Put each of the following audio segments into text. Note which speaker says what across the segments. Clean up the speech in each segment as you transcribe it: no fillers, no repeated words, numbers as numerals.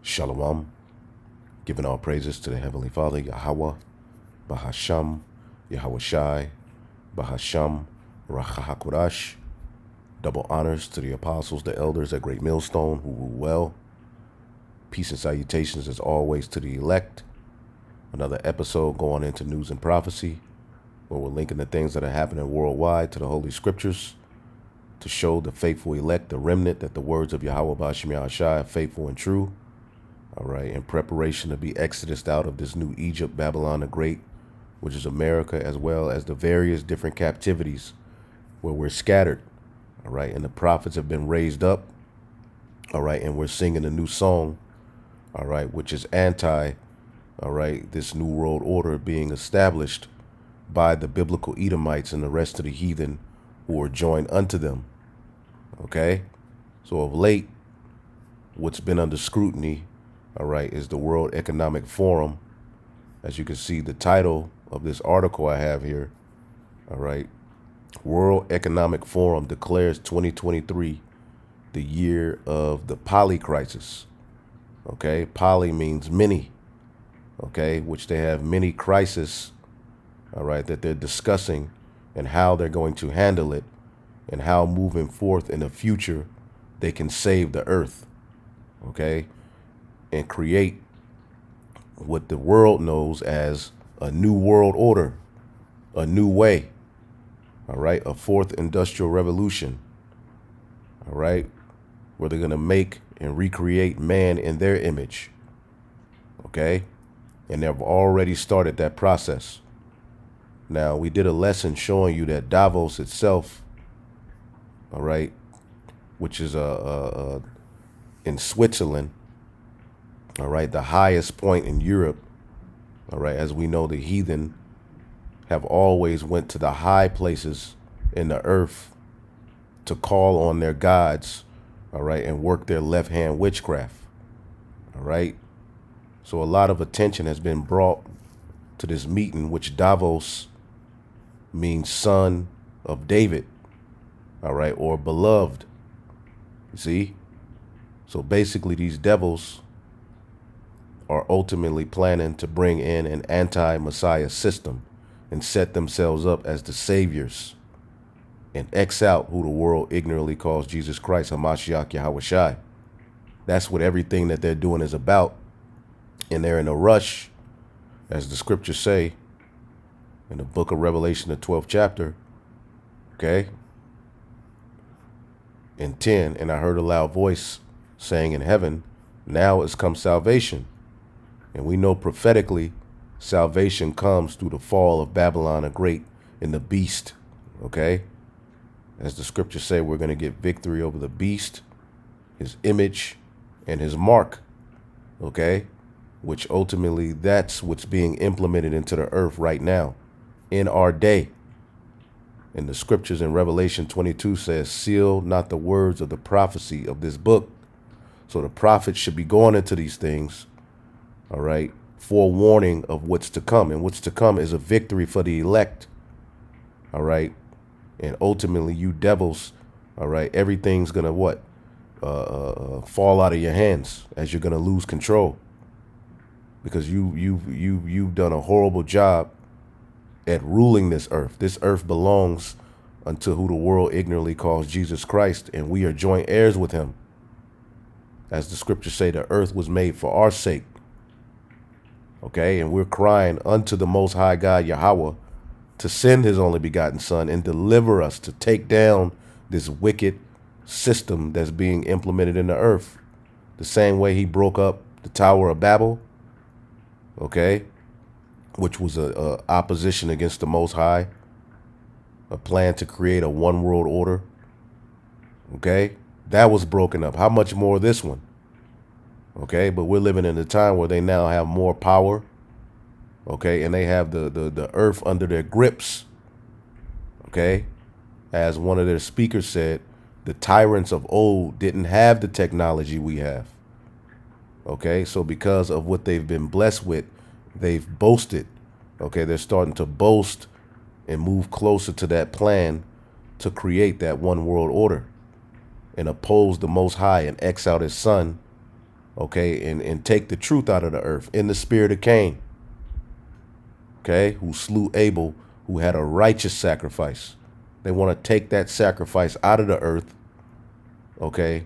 Speaker 1: Shalom, giving all praises to the Heavenly Father, Yahweh, Bahasham, Yahweh Shai, Bahasham, Rachahakodash. Double honors to the apostles, the elders at Great Millstone who rule well. Peace and salutations as always to the elect. Another episode going into news and prophecy, where we're linking the things that are happening worldwide to the Holy Scriptures to show the faithful elect, the remnant, that the words of Yahweh Bahasham Yahweh Shai are faithful and true. All right, in preparation to be exodused out of this new Egypt, Babylon the Great, which is America, as well as the various different captivities where we're scattered. All right, and the prophets have been raised up. All right, and we're singing a new song. All right, which is anti, all right, this new world order being established by the biblical Edomites and the rest of the heathen who are joined unto them. Okay, so of late, what's been under scrutiny, all right, is the World Economic Forum. As you can see, the title of this article I have here, all right, World Economic Forum declares 2023 the year of the poly crisis. Okay, poly means many, okay, which they have many crises, all right, that they're discussing and how they're going to handle it and how moving forth in the future they can save the earth, okay, and create what the world knows as a new world order, a new way, all right, a fourth industrial revolution, all right, where they're going to make and recreate man in their image, okay, and they've already started that process. Now, we did a lesson showing you that Davos itself, all right, which is in Switzerland, all right, the highest point in Europe, all right, as we know, the heathen have always went to the high places in the earth to call on their gods, all right, and work their left-hand witchcraft, all right. So a lot of attention has been brought to this meeting, which Davos means son of David, all right, or beloved, you see. So basically these devils are ultimately planning to bring in an anti-Messiah system and set themselves up as the saviors and X out who the world ignorantly calls Jesus Christ, Hamashiach Yahweh Shai. That's what everything that they're doing is about. And they're in a rush, as the scriptures say in the book of Revelation, the 12th chapter, okay, in 10, and I heard a loud voice saying in heaven, now is come salvation. And we know prophetically salvation comes through the fall of Babylon the Great and the beast, okay? As the scriptures say, we're going to get victory over the beast, his image, and his mark, okay? Which ultimately, that's what's being implemented into the earth right now, in our day. And the scriptures in Revelation 22 says, seal not the words of the prophecy of this book. So the prophets should be going into these things, all right, forewarning of what's to come. And what's to come is a victory for the elect, all right? And ultimately, you devils, all right, everything's going to what? Fall out of your hands as you're going to lose control. Because you've done a horrible job at ruling this earth. This earth belongs unto who the world ignorantly calls Jesus Christ, and we are joint heirs with him. As the scriptures say, the earth was made for our sake. Okay, and we're crying unto the Most High God, Yahweh, to send his only begotten son and deliver us to take down this wicked system that's being implemented in the earth. The same way he broke up the Tower of Babel, okay, which was a opposition against the Most High, a plan to create a one world order, okay, that was broken up. How much more this one? Okay, but we're living in a time where they now have more power, okay, and they have the earth under their grips, okay. As one of their speakers said, the tyrants of old didn't have the technology we have, okay. So because of what they've been blessed with, they've boasted, okay. They're starting to boast and move closer to that plan to create that one world order and oppose the Most High and X out his son, okay, and take the truth out of the earth in the spirit of Cain, okay, who slew Abel, who had a righteous sacrifice. They want to take that sacrifice out of the earth, okay,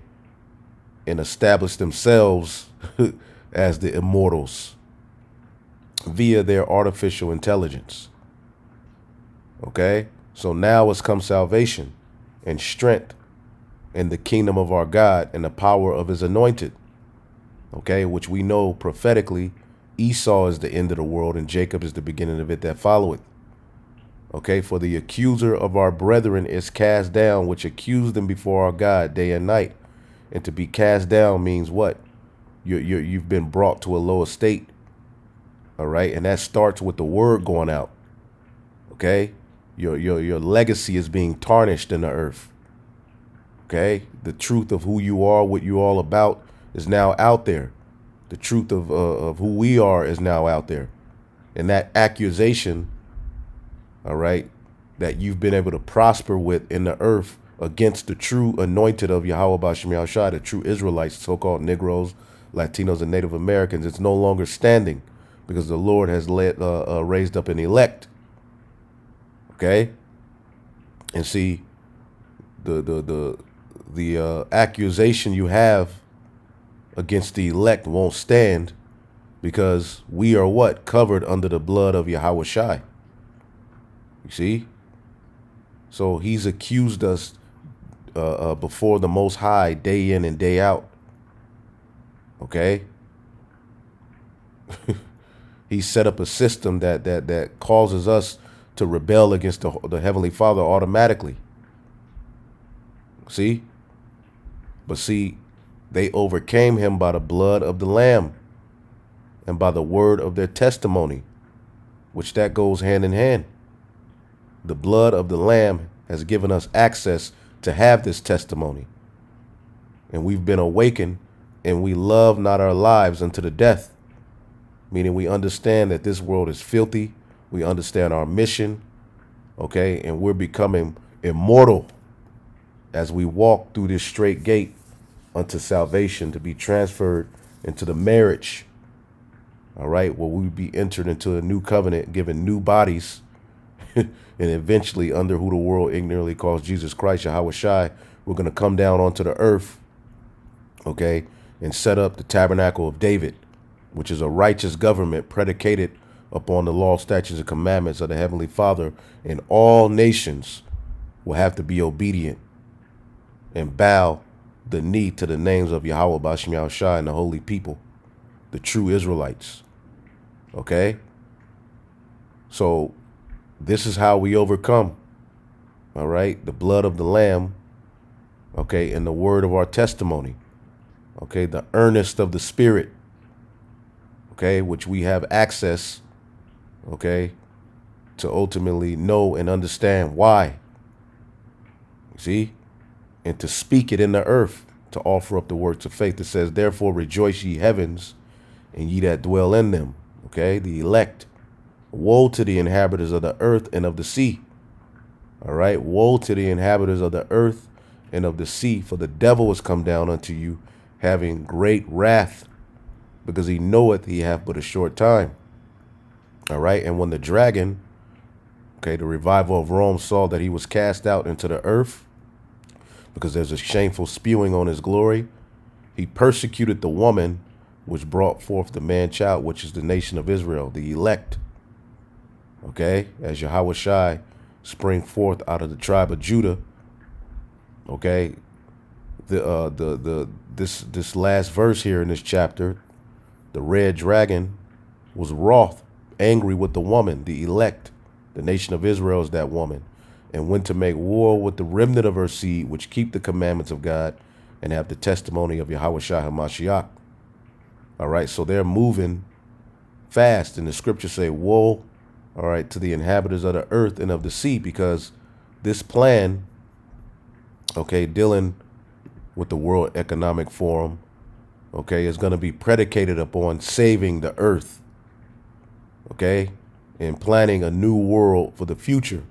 Speaker 1: and establish themselves as the immortals via their artificial intelligence. Okay, so now has come salvation and strength in the kingdom of our God and the power of his anointed. Okay, which we know prophetically, Esau is the end of the world and Jacob is the beginning of it that followeth. Okay, for the accuser of our brethren is cast down, which accused them before our God day and night. And to be cast down means what? You've been brought to a low estate. All right, and that starts with the word going out. Okay, your legacy is being tarnished in the earth. Okay, the truth of who you are, what you're all about, is now out there. The truth of who we are is now out there, and that accusation, all right, that you've been able to prosper with in the earth against the true anointed of Yahweh B'Shem Yahushua, the true Israelites, so-called Negroes, Latinos, and Native Americans, it's no longer standing because the Lord has raised up an elect. Okay, and see, the accusation you have against the elect won't stand because we are what? Covered under the blood of Yahweh Shai. You see? So he's accused us before the Most High day in and day out. Okay? He set up a system that causes us to rebel against the Heavenly Father automatically. See? But see, they overcame him by the blood of the Lamb and by the word of their testimony, which that goes hand in hand. The blood of the Lamb has given us access to have this testimony. And we've been awakened, and we love not our lives unto the death, meaning we understand that this world is filthy. We understand our mission, okay, and we're becoming immortal as we walk through this straight gate unto salvation, to be transferred into the marriage, all right, where we be entered into a new covenant, given new bodies, and eventually under who the world ignorantly calls Jesus Christ, Yahweh Shai, we're going to come down onto the earth, okay, and set up the tabernacle of David, which is a righteous government predicated upon the law, statutes, and commandments of the Heavenly Father, and all nations will have to be obedient and bow the knee to the names of Yahweh B'Shem Yahushua and the holy people, the true Israelites. Okay? So this is how we overcome. All right? The blood of the Lamb, okay, and the word of our testimony. Okay, the earnest of the Spirit, okay, which we have access, okay, to ultimately know and understand why. See? And to speak it in the earth, to offer up the words of faith. It says, therefore rejoice ye heavens, and ye that dwell in them. Okay, the elect. Woe to the inhabitants of the earth and of the sea. All right, woe to the inhabitants of the earth and of the sea, for the devil is come down unto you, having great wrath, because he knoweth he hath but a short time. All right, and when the dragon, okay, the revival of Rome, saw that he was cast out into the earth, because there's a shameful spewing on his glory, he persecuted the woman which brought forth the man-child, which is the nation of Israel, the elect. Okay, as Yahweh Shai spring forth out of the tribe of Judah. Okay, this last verse here in this chapter, the red dragon was wroth, angry with the woman, the elect. The nation of Israel is that woman, and went to make war with the remnant of her seed, which keep the commandments of God and have the testimony of Yahweh Shai HaMashiach. All right, so they're moving fast, and the scriptures say, woe, all right, to the inhabitants of the earth and of the sea, because this plan, okay, dealing with the World Economic Forum, okay, is going to be predicated upon saving the earth, okay, and planning a new world for the future,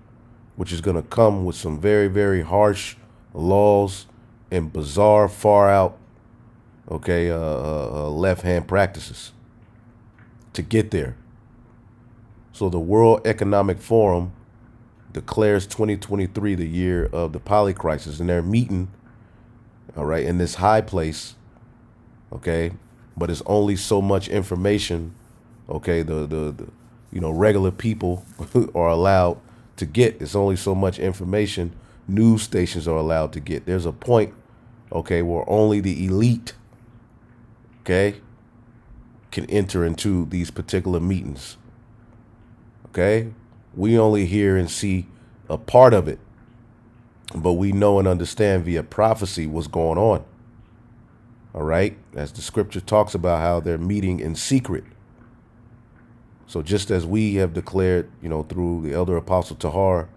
Speaker 1: which is going to come with some very, very harsh laws and bizarre, far out, okay, left-hand practices to get there. So the World Economic Forum declares 2023 the year of the polycrisis, and they're meeting, all right, in this high place, okay, but it's only so much information, okay, the regular people are allowed to get. It's only so much information news stations are allowed to get. There's a point, okay, where only the elite, okay, can enter into these particular meetings. Okay, we only hear and see a part of it, but we know and understand via prophecy what's going on. All right, as the scripture talks about how they're meeting in secret. So just as we have declared, through the elder apostle Tahar,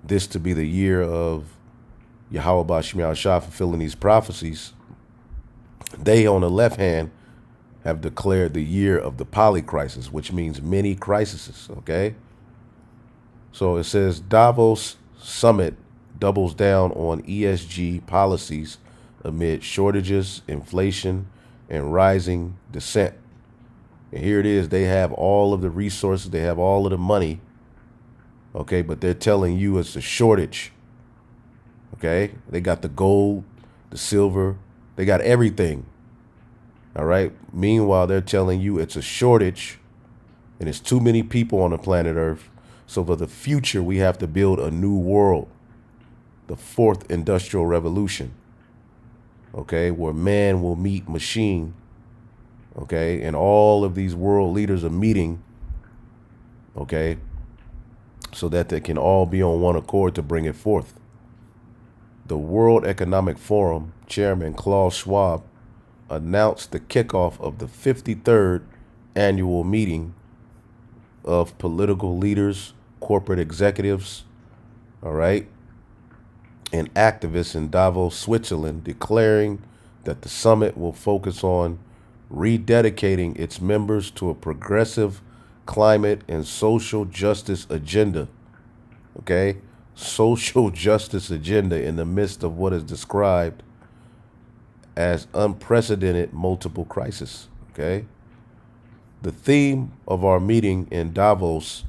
Speaker 1: this to be the year of Yahweh Ba'Shem Yahushua fulfilling these prophecies, they on the left hand have declared the year of the polycrisis, which means many crises, okay? So it says Davos Summit doubles down on ESG policies amid shortages, inflation, and rising dissent. And here it is. They have all of the resources. They have all of the money, okay? But they're telling you it's a shortage, okay? They got the gold, the silver. They got everything. All right. Meanwhile, they're telling you it's a shortage and it's too many people on the planet Earth. So for the future, we have to build a new world, the fourth industrial revolution, okay, where man will meet machine, okay, and all of these world leaders are meeting, okay, so that they can all be on one accord to bring it forth. The World Economic Forum chairman Klaus Schwab announced the kickoff of the 53rd annual meeting of political leaders, corporate executives, all right, and activists in Davos, Switzerland, declaring that the summit will focus on rededicating its members to a progressive climate and social justice agenda, okay? Social justice agenda in the midst of what is described as unprecedented multiple crisis, okay? The theme of our meeting in Davos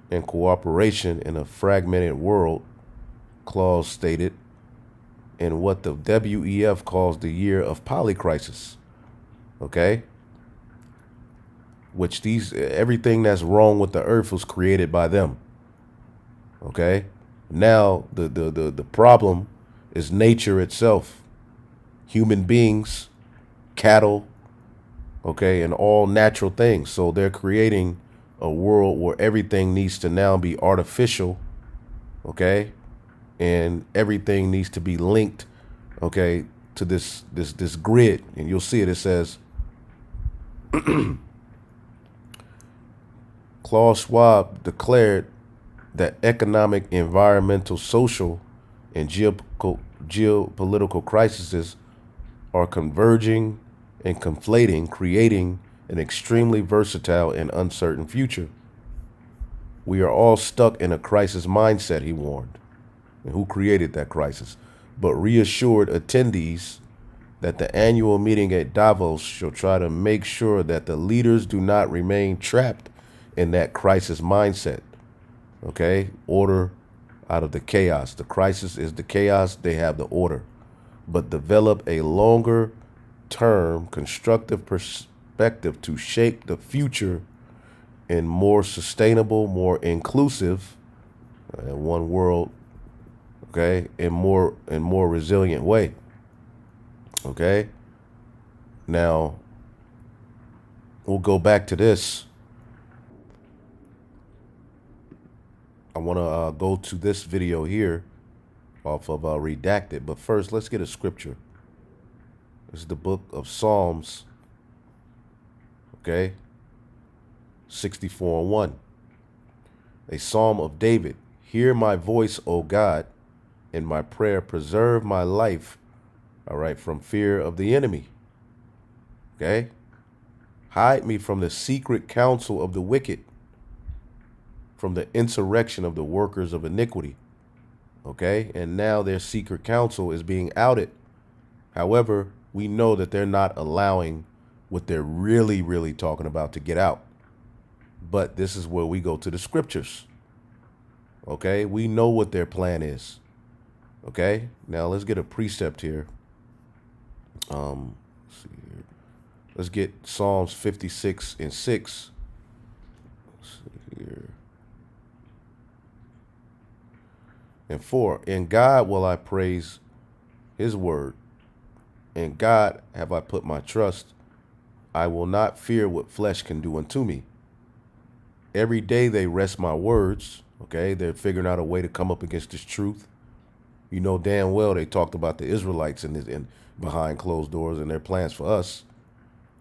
Speaker 1: and cooperation in a fragmented world, Claus stated, in what the WEF calls the year of polycrisis, okay? Which everything that's wrong with the earth was created by them, okay? Now the problem is nature itself. Human beings, cattle, okay, and all natural things. So they're creating a world where everything needs to now be artificial, okay, and everything needs to be linked, okay, to this grid. And you'll see it. It says, Klaus Schwab declared that economic, environmental, social, and geopolitical crises are converging and conflating, creating an extremely versatile and uncertain future. We are all stuck in a crisis mindset, he warned. And who created that crisis? But reassured attendees that the annual meeting at Davos shall try to make sure that the leaders do not remain trapped in that crisis mindset. Okay? Order out of the chaos. The crisis is the chaos. They have the order. But develop a longer term constructive perspective to shape the future in more sustainable, more inclusive, one world, okay, in more resilient way. Okay. Now we'll go back to this. I want to go to this video here off of Redacted. But first, let's get a scripture. This is the book of Psalms, okay, 64:1. A psalm of David. Hear my voice, O God, in my prayer. Preserve my life, all right, from fear of the enemy. Okay. Hide me from the secret counsel of the wicked, from the insurrection of the workers of iniquity. Okay. And now their secret counsel is being outed. However, we know that they're not allowing what they're really, really talking about to get out. But this is where we go to the scriptures. Okay, we know what their plan is. Okay, now let's get a precept here. Let's see here. Let's get Psalms 56:6. Let's see here. And 4, in God will I praise his word. In God have I put my trust. I will not fear what flesh can do unto me. Every day they wrest my words. Okay, they're figuring out a way to come up against this truth. You know damn well they talked about the Israelites in behind closed doors and their plans for us.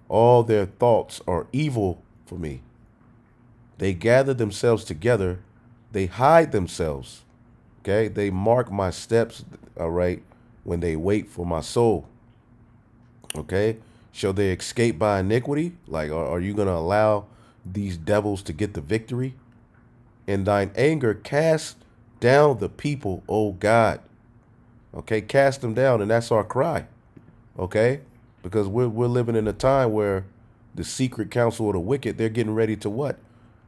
Speaker 1: All their thoughts are evil for me. They gather themselves together. They hide themselves. Okay, they mark my steps, all right, when they wait for my soul. Okay, shall they escape by iniquity? Like, are you going to allow these devils to get the victory? In thine anger, cast down the people, O God. Okay, cast them down, and that's our cry. Okay, because we're living in a time where the secret counsel of the wicked, they're getting ready to what?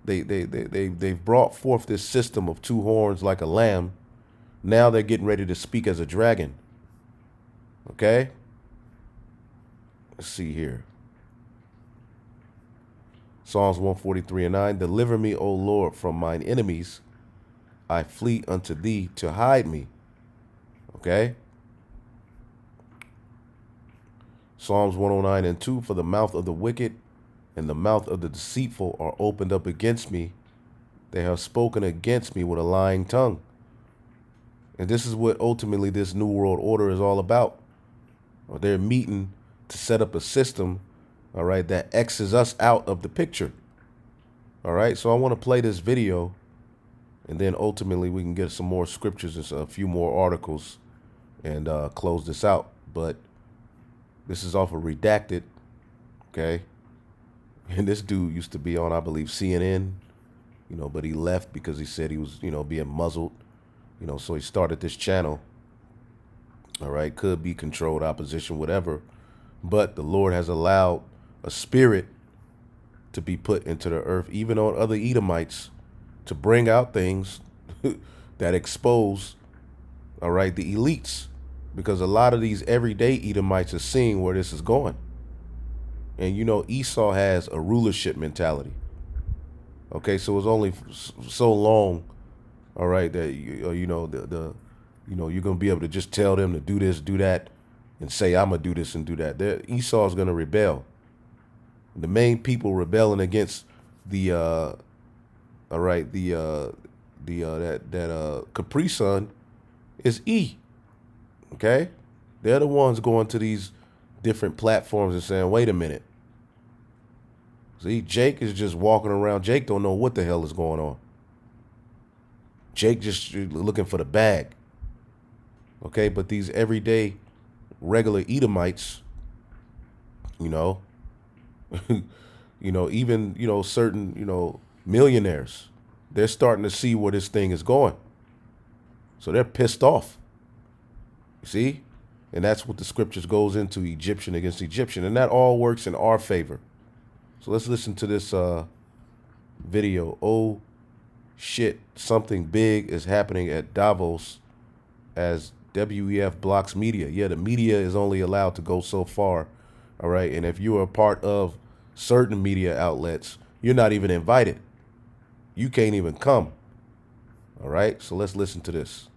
Speaker 1: They've brought forth this system of 2 horns like a lamb. Now they're getting ready to speak as a dragon. Okay, let's see here. Psalms 143:9, deliver me, O Lord, from mine enemies. I flee unto thee to hide me. Okay. Psalms 109:2, for the mouth of the wicked and the mouth of the deceitful are opened up against me. They have spoken against me with a lying tongue. And this is what ultimately this New World Order is all about. Or they're meeting to set up a system, all right, that X's us out of the picture. All right, so I want to play this video, and then ultimately we can get some more scriptures and a few more articles and close this out. But this is off of Redacted, okay? And this dude used to be on, I believe, CNN, you know, but he left because he said he was, you know, being muzzled, you know, so he started this channel. All right, could be controlled opposition, whatever. But the Lord has allowed a spirit to be put into the earth, even on other Edomites, to bring out things that expose, all right, the elites. Because a lot of these everyday Edomites are seeing where this is going. And, you know, Esau has a rulership mentality. Okay, so it's only so long, all right, that, you know, you know, you're going to be able to just tell them to do this, do that, and say, I'm going to do this and do that. Esau is going to rebel. The main people rebelling against the, all right, that Capri Sun is E. Okay? They're the ones going to these different platforms and saying, wait a minute. See, Jake is just walking around. Jake don't know what the hell is going on. Jake just looking for the bag. Okay, but these everyday regular Edomites, you know, you know, even, you know, certain, you know, millionaires, they're starting to see where this thing is going. So they're pissed off. You see? And that's what the scriptures goes into, Egyptian against Egyptian. And that all works in our favor. So let's listen to this video. Oh, shit. Something big is happening at Davos as WEF blocks media. Yeah, the media is only allowed to go so far. All right. And if you are a part of certain media outlets, you're not even invited. You can't even come. All right. So let's listen to this.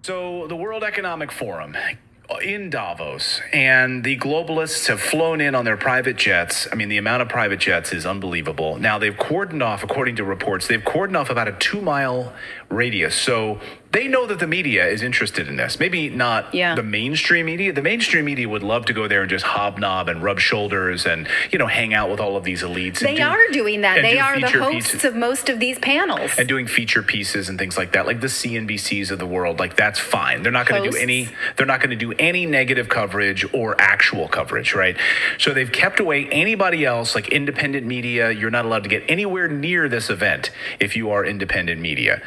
Speaker 2: So the World Economic Forum in Davos, and the globalists have flown in on their private jets. I mean, the amount of private jets is unbelievable. Now, they've cordoned off, according to reports, they've cordoned off about a 2-mile radius. So they know that the media is interested in this. Maybe not the mainstream media. The mainstream media would love to go there and just hobnob and rub shoulders and, you know, hang out with all of these elites.
Speaker 3: They are doing that. They are the hosts of most of these panels.
Speaker 2: And doing feature pieces and things like that, like the CNBCs of the world. Like, that's fine. They're not going to do any, they're not going to do any negative coverage or actual coverage, right? So they've kept away anybody else, like independent media. You're not allowed to get anywhere near this event if you are independent media,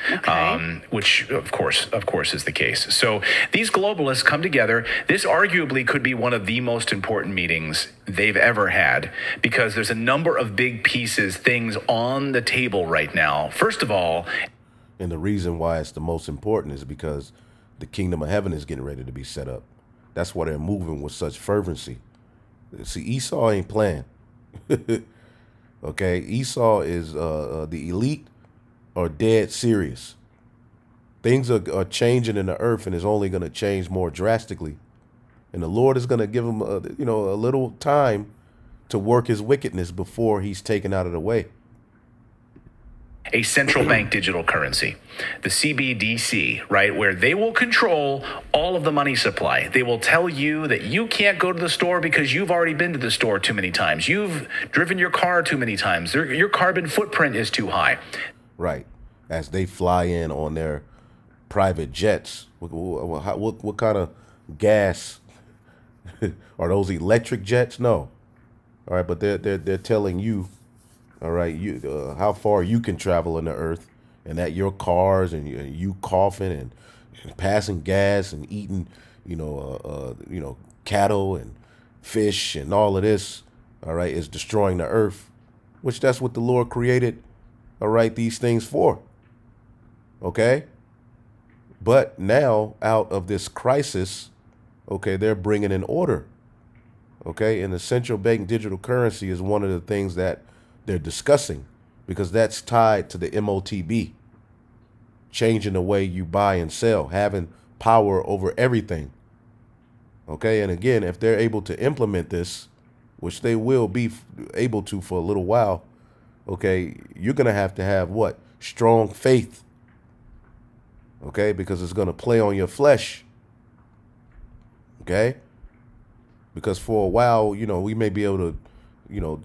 Speaker 2: which, of course, of course is the case. So these globalists come together. This arguably could be one of the most important meetings they've ever had, because there's a number of big pieces, things on the table right now. First of all,
Speaker 1: and the reason why it's the most important is because the kingdom of heaven is getting ready to be set up. That's why they're moving with such fervency. See, Esau ain't playing. Okay, Esau is the elite are dead serious. Things are changing in the earth, and it's only going to change more drastically. And the Lord is going to give him a little time to work his wickedness before he's taken out of the way.
Speaker 2: A central bank digital currency, the CBDC, right, where they will control all of the money supply. They will tell you that you can't go to the store because you've already been to the store too many times. You've driven your car too many times. Your carbon footprint is too high.
Speaker 1: Right. As they fly in on their private jets. What kind of gas? Are those electric jets? No. All right, but they're telling you, all right, how far you can travel in the earth, and that your cars and you coughing and passing gas and eating, cattle and fish and all of this, all right, is destroying the earth, which that's what the Lord created, all right, these things for. Okay. But now out of this crisis, okay, they're bringing in order. Okay. And the central bank digital currency is one of the things that they're discussing, because that's tied to the MOTB, changing the way you buy and sell, having power over everything. Okay. And again, if they're able to implement this, which they will be able to for a little while, okay, you're going to have what? Strong faith. Okay. Because it's going to play on your flesh. Okay. Because for a while, we may be able to,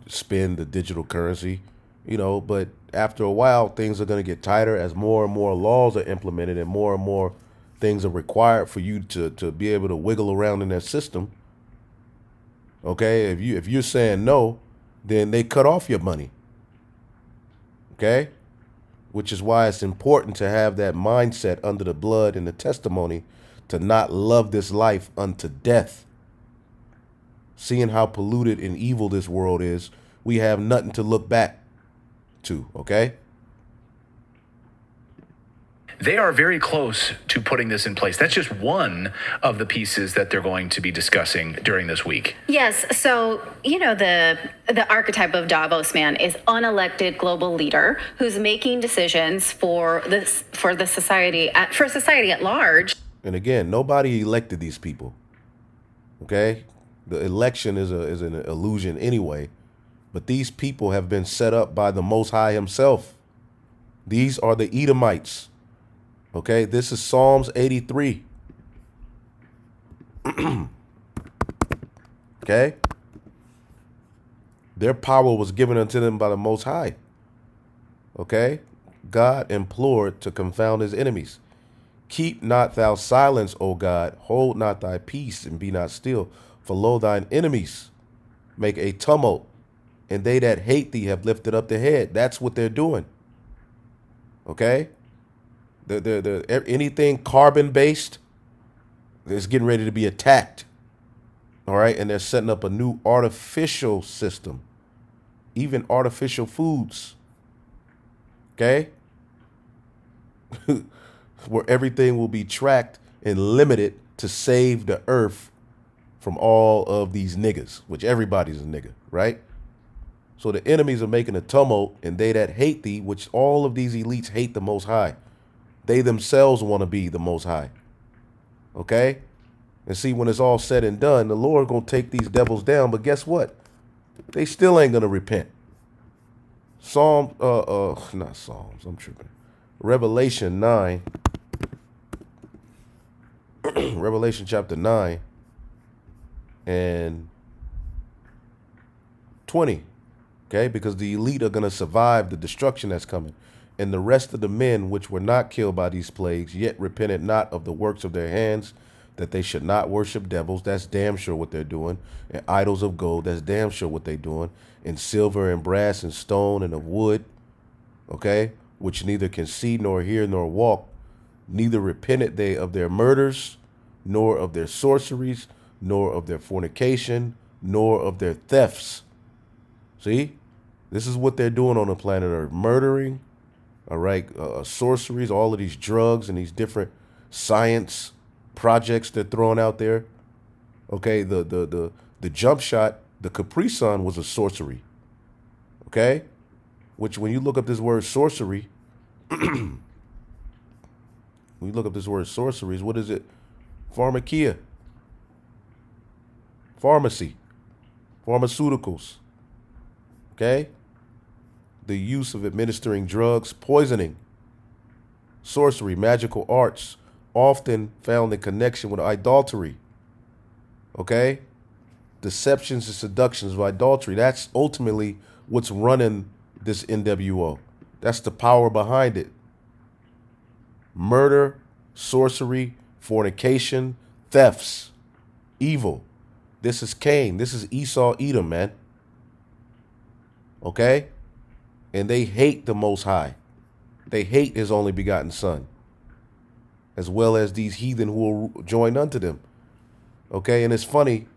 Speaker 1: spend the digital currency, but after a while, things are going to get tighter as more and more laws are implemented and more things are required for you to be able to wiggle around in that system. Okay. If you're saying no, then they cut off your money. Okay. Which is why it's important to have that mindset under the blood and the testimony to not love this life unto death. Seeing how polluted and evil this world is, we have nothing to look back to, okay?
Speaker 2: They are very close to putting this in place. That's just one of the pieces that they're going to be discussing during this week.
Speaker 3: Yes. So, the archetype of Davos man is unelected global leader who's making decisions for the society at large.
Speaker 1: And again, nobody elected these people. Okay? The election is an illusion anyway, but these people have been set up by the Most High himself. These are the Edomites. Okay, this is Psalms 83. Okay? Their power was given unto them by the Most High. Okay? God implored to confound his enemies. Keep not thou silence, O God. Hold not thy peace and be not still. For lo, thine enemies make a tumult, and they that hate thee have lifted up their head. That's what they're doing. Okay? Anything carbon-based is getting ready to be attacked. All right? And they're setting up a new artificial system. Even artificial foods. Okay? Where everything will be tracked and limited to save the earth from all of these niggas, which everybody's a nigga, right? So the enemies are making a tumult, and they that hate thee, which all of these elites hate the Most High. They themselves want to be the Most High. Okay? And see, when it's all said and done, the Lord going to take these devils down, but guess what? They still ain't going to repent. Not Psalms, I'm tripping. Revelation 9. Revelation chapter 9. And 20, okay, because the elite are going to survive the destruction that's coming. And the rest of the men which were not killed by these plagues, yet repented not of the works of their hands, that they should not worship devils. That's damn sure what they're doing. And idols of gold. That's damn sure what they're doing. And silver and brass and stone and of wood, okay, which neither can see nor hear nor walk. Neither repented they of their murders, nor of their sorceries, nor of their fornication, nor of their thefts. See, this is what they're doing on the planet Earth. Murdering, all right, sorceries, all of these drugs and these different science projects they're throwing out there. Okay, the jump shot, the Capri Sun was a sorcery. Okay, which when you look up this word sorcery, when you look up this word sorceries, what is it? Pharmakia, pharmacy, pharmaceuticals. Okay, the use of administering drugs, poisoning, sorcery, magical arts, often found in connection with idolatry. Okay, deceptions and seductions of idolatry. That's ultimately what's running this NWO. That's the power behind it. Murder, sorcery, fornication, thefts, evil. This is Cain. This is Esau, Edom, man. Okay? And they hate the Most High. They hate his only begotten Son, as well as these heathen who will join unto them. Okay? And it's funny,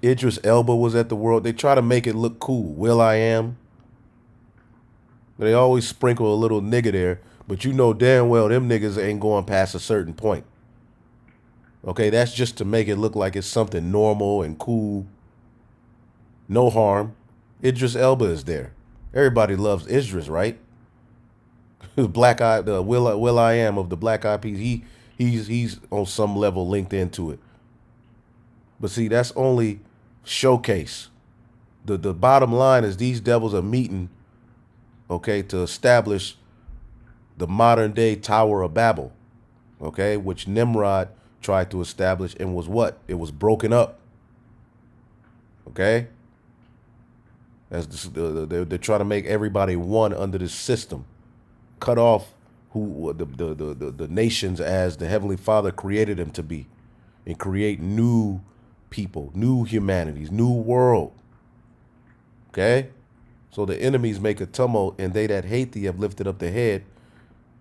Speaker 1: Idris Elba was at the world. They try to make it look cool. Will I Am. They always sprinkle a little nigga there, but you know damn well them niggas ain't going past a certain point. Okay, that's just to make it look like it's something normal and cool. No harm. Idris Elba is there. Everybody loves Idris, right? Black Eye, the Will I Am of the Black Eyed Peas. He's on some level linked into it. But see, that's only showcase. The bottom line is these devils are meeting, okay, to establish the modern day Tower of Babel, okay, which Nimrod tried to establish and was what? It was broken up. Okay? As they're trying to make everybody one under this system. Cut off who the nations as the Heavenly Father created them to be, and create new people, new humanities, new world. Okay? So the enemies make a tumult, and they that hate thee have lifted up the head.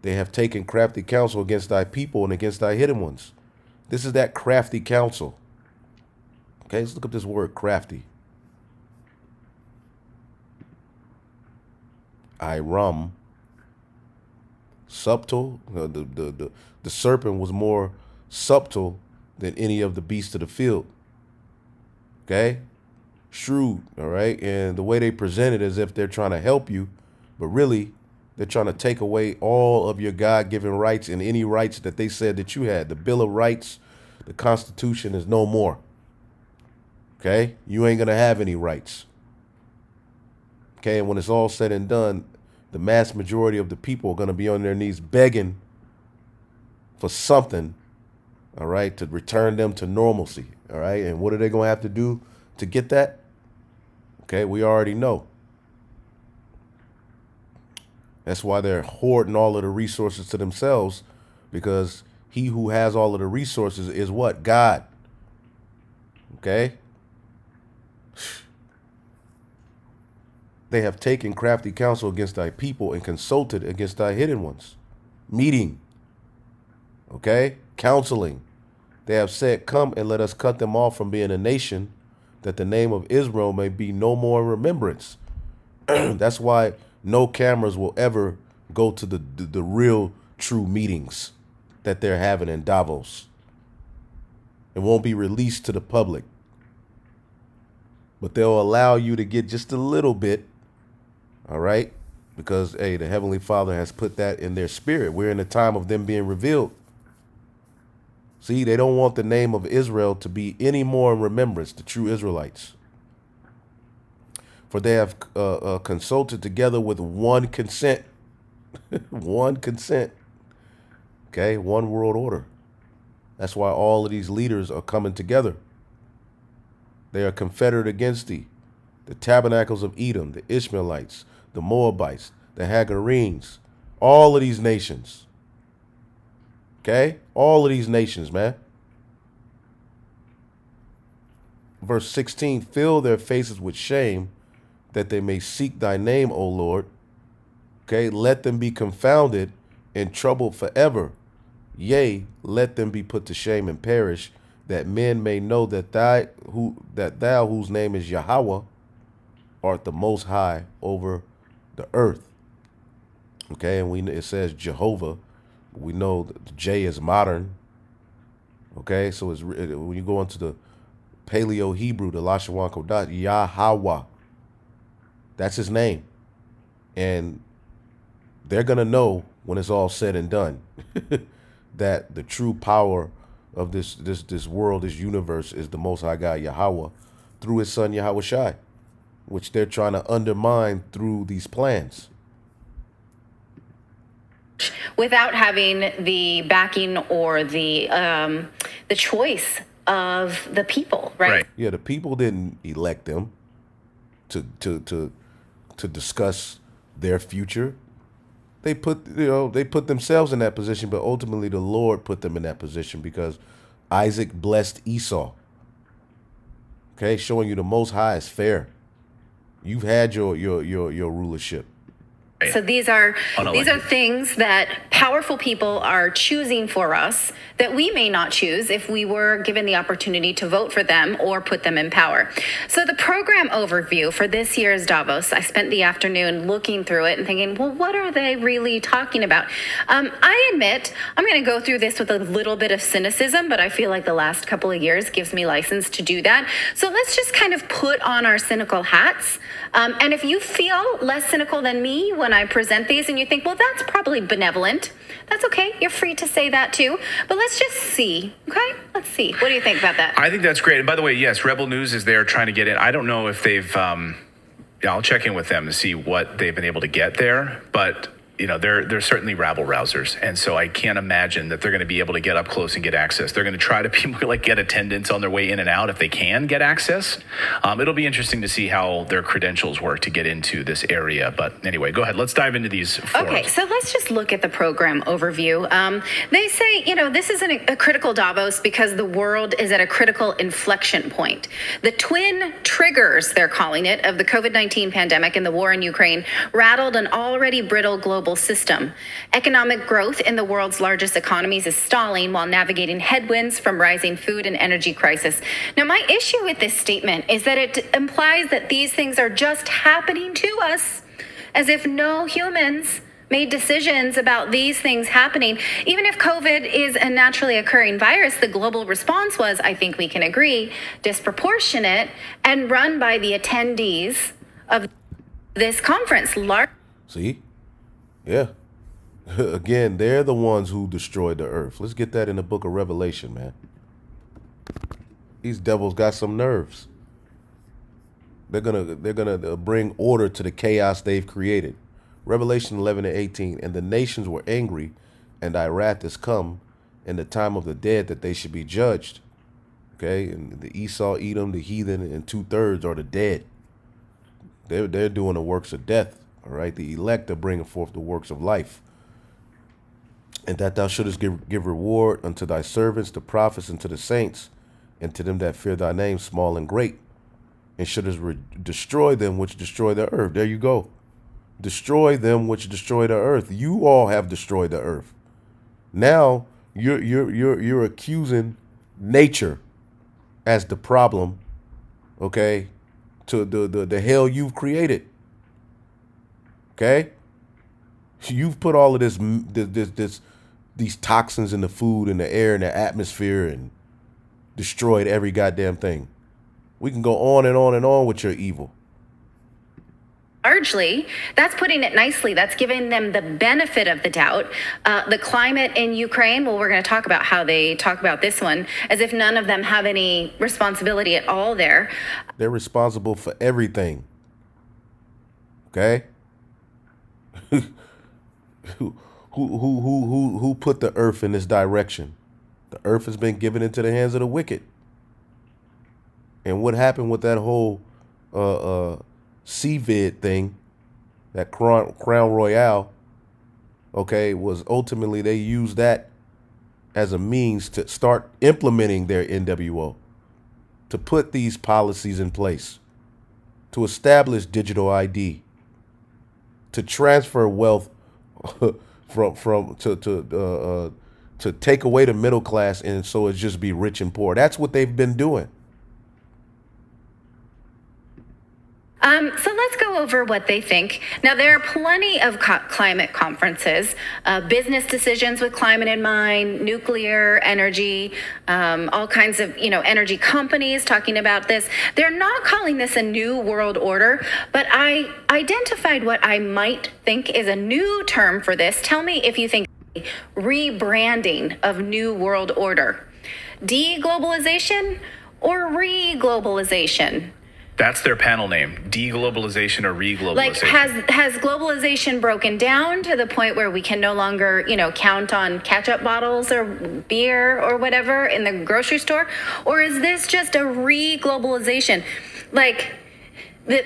Speaker 1: They have taken crafty counsel against thy people and against thy hidden ones. This is that crafty counsel. Okay, let's look up this word crafty. Iram. Subtle. The serpent was more subtle than any of the beasts of the field. Okay? Shrewd, all right? And the way they present it as if they're trying to help you, but really they're trying to take away all of your God-given rights and any rights that they said that you had. The Bill of Rights, the Constitution is no more. Okay? You ain't going to have any rights. Okay? And when it's all said and done, the mass majority of the people are going to be on their knees begging for something, all right, to return them to normalcy, all right? And what are they going to have to do to get that? Okay, we already know. That's why they're hoarding all of the resources to themselves, because he who has all of the resources is what? God. Okay? They have taken crafty counsel against thy people and consulted against thy hidden ones. Meeting. Okay? Counseling. They have said, come and let us cut them off from being a nation, that the name of Israel may be no more in remembrance. That's why no cameras will ever go to the real true meetings that they're having in Davos. It won't be released to the public. But they'll allow you to get just a little bit, all right? Because, hey, the Heavenly Father has put that in their spirit. We're in the time of them being revealed. See, they don't want the name of Israel to be any more in remembrance, the true Israelites. For they have consulted together with one consent. One consent. Okay, one world order. That's why all of these leaders are coming together. They are confederate against thee. The tabernacles of Edom, the Ishmaelites, the Moabites, the Hagarenes, all of these nations. Okay? All of these nations, man. Verse 16, fill their faces with shame, that they may seek thy name, O Lord. Okay? Let them be confounded in trouble forever. Yea, let them be put to shame and perish, that men may know that thou whose name is Yahweh art the most high over the earth. Okay, and it says Jehovah. We know that the J is modern. Okay, so when you go into the Paleo Hebrew, the Lashawan Kodash, Yahweh, that's his name. And they're going to know when it's all said and done that the true power of this world, this universe, is the Most High God, Yahweh, through his son, Yahweh Shai, which they're trying to undermine through these plans.
Speaker 3: Without having the backing or the choice of the people, right?
Speaker 1: Yeah, the people didn't elect them to discuss their future. They put themselves in that position, but ultimately the Lord put them in that position because Isaac blessed Esau. Okay, showing you the Most High is fair. You've had your rulership.
Speaker 3: So these are things that powerful people are choosing for us that we may not choose if we were given the opportunity to vote for them or put them in power. So the program overview for this year's Davos, I spent the afternoon looking through it and thinking, well, what are they really talking about? I admit I'm going to go through this with a little bit of cynicism, but I feel like the last couple of years gives me license to do that. So let's just kind of put on our cynical hats. And if you feel less cynical than me when I present these and you think, well, that's probably benevolent, that's okay. You're free to say that too. But let's just see, okay? Let's see. What do you think about that?
Speaker 2: I think that's great. And by the way, yes, Rebel News is there trying to get in. I don't know if they've, I'll check in with them to see what they've been able to get there. But, they're certainly rabble rousers. And so I can't imagine that they're going to be able to get up close and get access. They're going to try to get attendance on their way in and out if they can get access. It'll be interesting to see how their credentials work to get into this area. But anyway, go ahead. Let's dive into these forums.
Speaker 3: Okay, so let's just look at the program overview. They say, this is a critical Davos because the world is at a critical inflection point. The twin triggers, they're calling it, of the COVID-19 pandemic and the war in Ukraine rattled an already brittle global system. Economic growth in the world's largest economies is stalling while navigating headwinds from rising food and energy crisis. Now, my issue with this statement is that it implies that these things are just happening to us, as if no humans made decisions about these things happening. Even if COVID is a naturally occurring virus, the global response was, I think we can agree, disproportionate and run by the attendees of this conference.
Speaker 1: See? Yeah. Again, they're the ones who destroyed the earth. Let's get that in the book of Revelation, man. These devils got some nerves. They're gonna bring order to the chaos they've created. Revelation 11:18, and the nations were angry, and thy wrath is come, in the time of the dead that they should be judged. Okay, and the Esau, Edom, the heathen, and 2/3 are the dead. They're doing the works of death. All right, the elect are bringing forth the works of life. And that thou shouldest give reward unto thy servants, the prophets, and to the saints, and to them that fear thy name, small and great. And shouldest destroy them which destroy the earth. There you go. Destroy them which destroy the earth. You all have destroyed the earth. Now you're accusing nature as the problem, okay, to the hell you've created. Okay, you've put all of these toxins in the food and the air and the atmosphere and destroyed every goddamn thing. We can go on and on and on with your evil.
Speaker 3: Largely, that's putting it nicely. That's giving them the benefit of the doubt. The climate in Ukraine, well, we're going to talk about how they talk about this one, as if none of them have any responsibility at all there.
Speaker 1: They're responsible for everything. Okay? Who put the earth in this direction? The earth has been given into the hands of the wicked. And what happened with that whole CVID thing, that Crown Royale, okay, was ultimately they used that as a means to start implementing their NWO, to put these policies in place, to establish digital ID, to transfer wealth to take away the middle class, and so it's just be rich and poor. That's what they've been doing.
Speaker 3: So let's go over what they think. Now, there are plenty of climate conferences, business decisions with climate in mind, nuclear energy, all kinds of, energy companies talking about this. They're not calling this a new world order, but I identified what I might think is a new term for this. Tell me if you think rebranding of new world order. Deglobalization or re-globalization?
Speaker 2: That's their panel name, deglobalization or reglobalization.
Speaker 3: Like, has globalization broken down to the point where we can no longer, count on ketchup bottles or beer or whatever in the grocery store? Or is this just a re-globalization? Like, the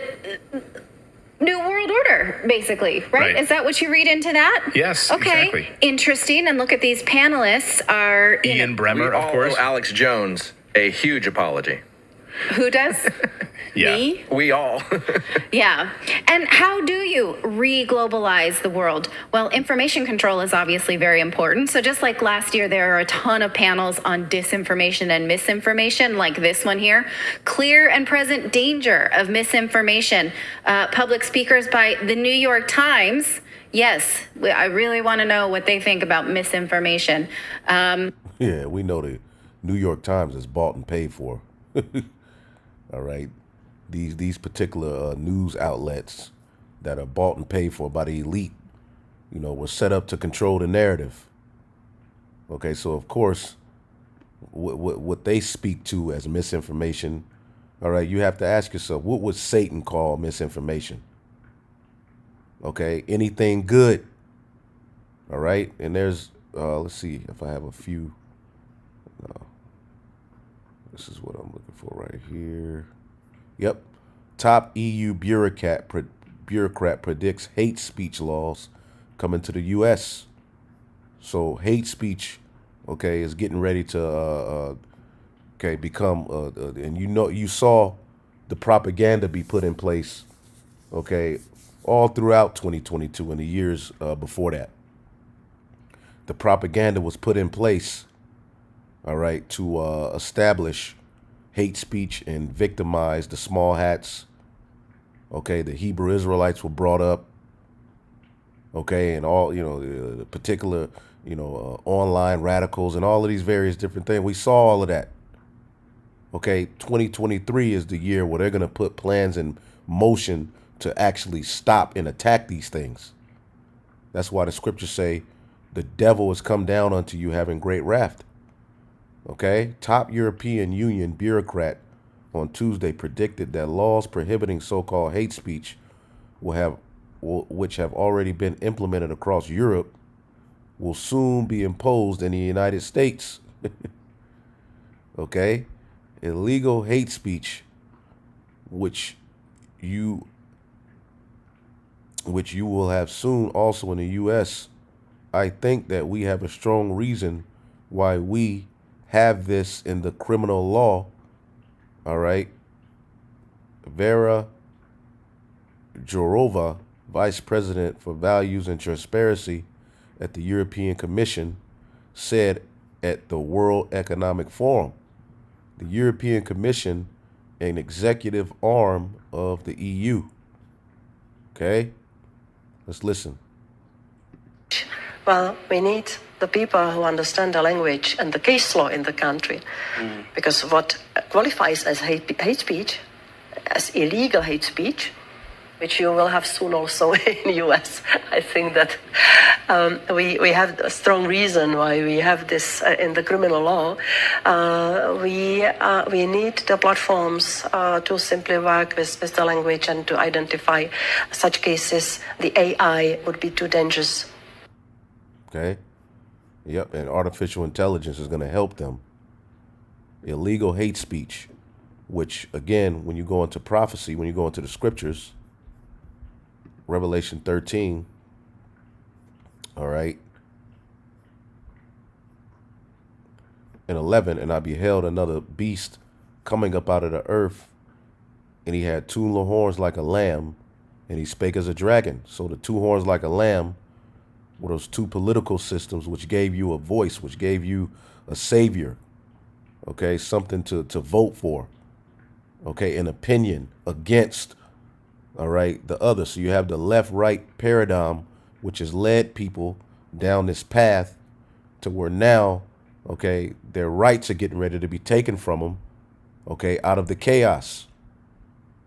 Speaker 3: New World Order, basically, right? Is that what you read into that?
Speaker 2: Yes,
Speaker 3: okay.
Speaker 2: Exactly.
Speaker 3: Interesting. And look at these panelists are...
Speaker 2: Ian Bremmer, of course.
Speaker 4: Alex Jones, a huge apology.
Speaker 3: Who does?
Speaker 2: Yeah.
Speaker 3: Me?
Speaker 4: We all.
Speaker 3: Yeah. And how do you re-globalize the world? Well, information control is obviously very important. So just like last year, there are a ton of panels on disinformation and misinformation, like this one here. Clear and present danger of misinformation. Public speakers by the New York Times. Yes, I really want to know what they think about misinformation.
Speaker 1: Yeah, we know the New York Times is bought and paid for. All right. These particular news outlets that are bought and paid for by the elite, were set up to control the narrative. Okay, so of course, what they speak to as misinformation, all right, you have to ask yourself, what would Satan call misinformation? Okay, anything good. All right, and there's, let's see if I have a few. This is what I'm looking for right here. Yep. Top EU bureaucrat predicts hate speech laws coming to the U.S. So hate speech, okay, is getting ready to, become, and you saw the propaganda be put in place, okay, all throughout 2022 and the years before that. The propaganda was put in place, all right, to establish hate speech and victimize the small hats. Okay, the Hebrew Israelites were brought up. Okay, and all, the particular, online radicals and all of these various different things. We saw all of that. Okay, 2023 is the year where they're going to put plans in motion to actually stop and attack these things. That's why the scriptures say the devil has come down unto you having great wrath. Okay, top European Union bureaucrat on Tuesday predicted that laws prohibiting so-called hate speech which have already been implemented across Europe, will soon be imposed in the United States. Okay, illegal hate speech, which you will have soon also in the U.S. I think that we have a strong reason why we have this in the criminal law. All right. Vera Jourova, Vice President for Values and Transparency at the European Commission, said at the World Economic Forum. The European Commission, an executive arm of the EU. Okay, let's listen.
Speaker 5: Well, we need the people who understand the language and the case law in the country. Because what qualifies as hate speech, as illegal hate speech, which you will have soon also in the US, I think that we have a strong reason why we have this in the criminal law. We need the platforms to simply work with the language and to identify such cases. The AI would be too dangerous.
Speaker 1: Okay. Yep. And artificial intelligence is going to help them. Illegal hate speech, which, again, when you go into prophecy, when you go into the scriptures, Revelation 13, all right, and 11, and I beheld another beast coming up out of the earth, and he had two horns like a lamb, and he spake as a dragon. So the two horns like a lamb, were those two political systems which gave you a voice, which gave you a savior, okay, something to vote for, okay, an opinion against, all right, the other. So you have the left-right paradigm, which has led people down this path to where now, okay, their rights are getting ready to be taken from them, okay, out of the chaos,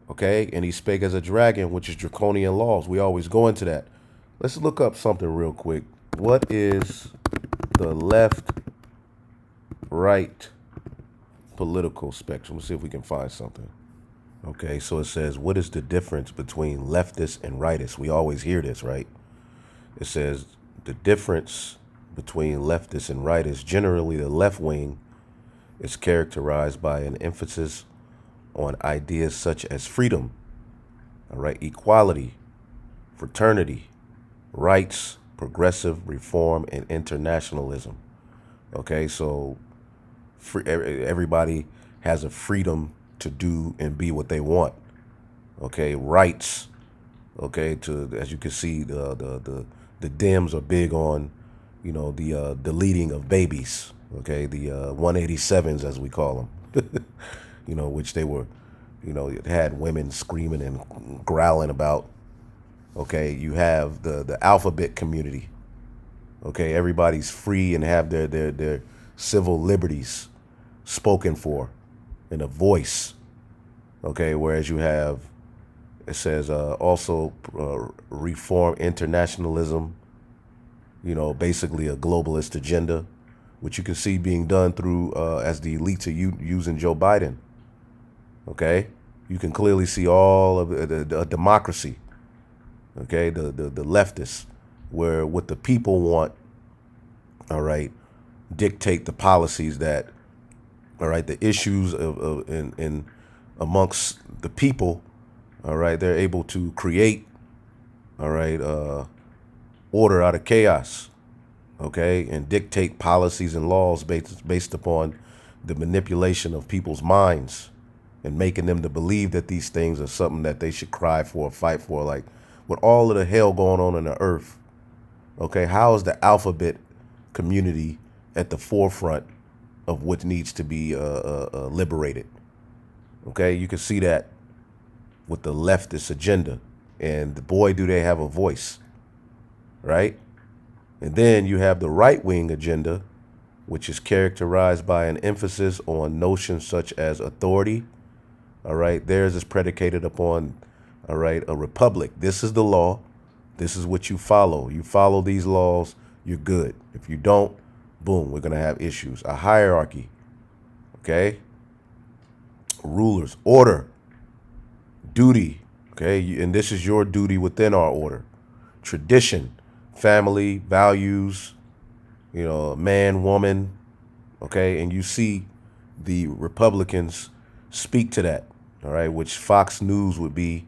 Speaker 1: okay, and he spake as a dragon, which is draconian laws. We always go into that. Let's look up something real quick. What is the left-right political spectrum? Let's see if we can find something. Okay, so it says, what is the difference between leftists and rightists? We always hear this, right? It says the difference between leftists and rightists. Generally, the left wing is characterized by an emphasis on ideas such as freedom, all right, equality, fraternity, rights, progressive reform, and internationalism. Okay, so everybody has a freedom to do and be what they want. Okay, rights. Okay, to, as you can see, the Dems are big on, you know, the deleting of babies. Okay, the 187s as we call them. You know, which they were, you know, it had women screaming and growling about. Okay, you have the alphabet community. Okay, everybody's free and have their civil liberties spoken for and a voice. Okay, whereas you have, it says also reform internationalism, you know, basically a globalist agenda, which you can see being done through as the elites are using Joe Biden. Okay, you can clearly see all of the democracy. Okay, the leftists, where what the people want, all right, dictate the policies that, all right, the issues in amongst the people, all right, they're able to create, all right, order out of chaos, okay, and dictate policies and laws based upon the manipulation of people's minds and making them to believe that these things are something that they should cry for, fight for. Like, with all of the hell going on in the earth, okay, how is the alphabet community at the forefront of what needs to be liberated? Okay, you can see that with the leftist agenda, and boy, do they have a voice, right? And then you have the right-wing agenda, which is characterized by an emphasis on notions such as authority. All right, theirs is predicated upon, all right, a republic. This is the law. This is what you follow. You follow these laws, you're good. If you don't, boom, we're going to have issues. A hierarchy, okay? Rulers, order, duty, okay? And this is your duty within our order. Tradition, family, values, you know, man, woman, okay? And you see the Republicans speak to that, all right, which Fox News would be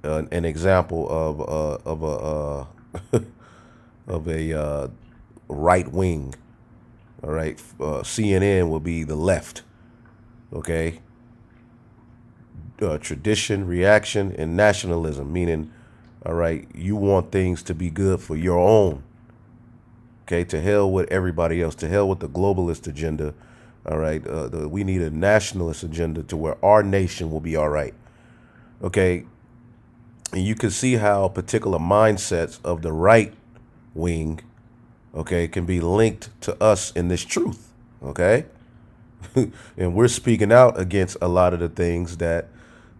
Speaker 1: an example of a right wing. All right, CNN will be the left. Okay, tradition, reaction, and nationalism, meaning, all right, you want things to be good for your own. Okay, to hell with everybody else. To hell with the globalist agenda. All right, we need a nationalist agenda to where our nation will be all right. Okay. And you can see how particular mindsets of the right wing, okay, can be linked to us in this truth, okay? And we're speaking out against a lot of the things that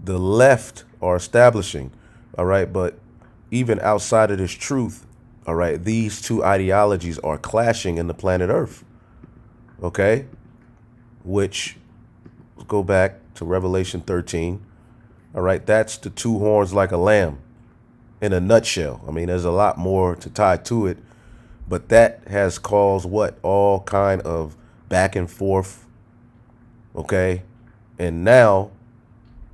Speaker 1: the left are establishing, all right? But even outside of this truth, all right, these two ideologies are clashing in the planet Earth, okay? Which, let's go back to Revelation 13. All right, that's the two horns like a lamb in a nutshell. I mean, there's a lot more to tie to it, but that has caused what? All kind of back and forth, okay? And now,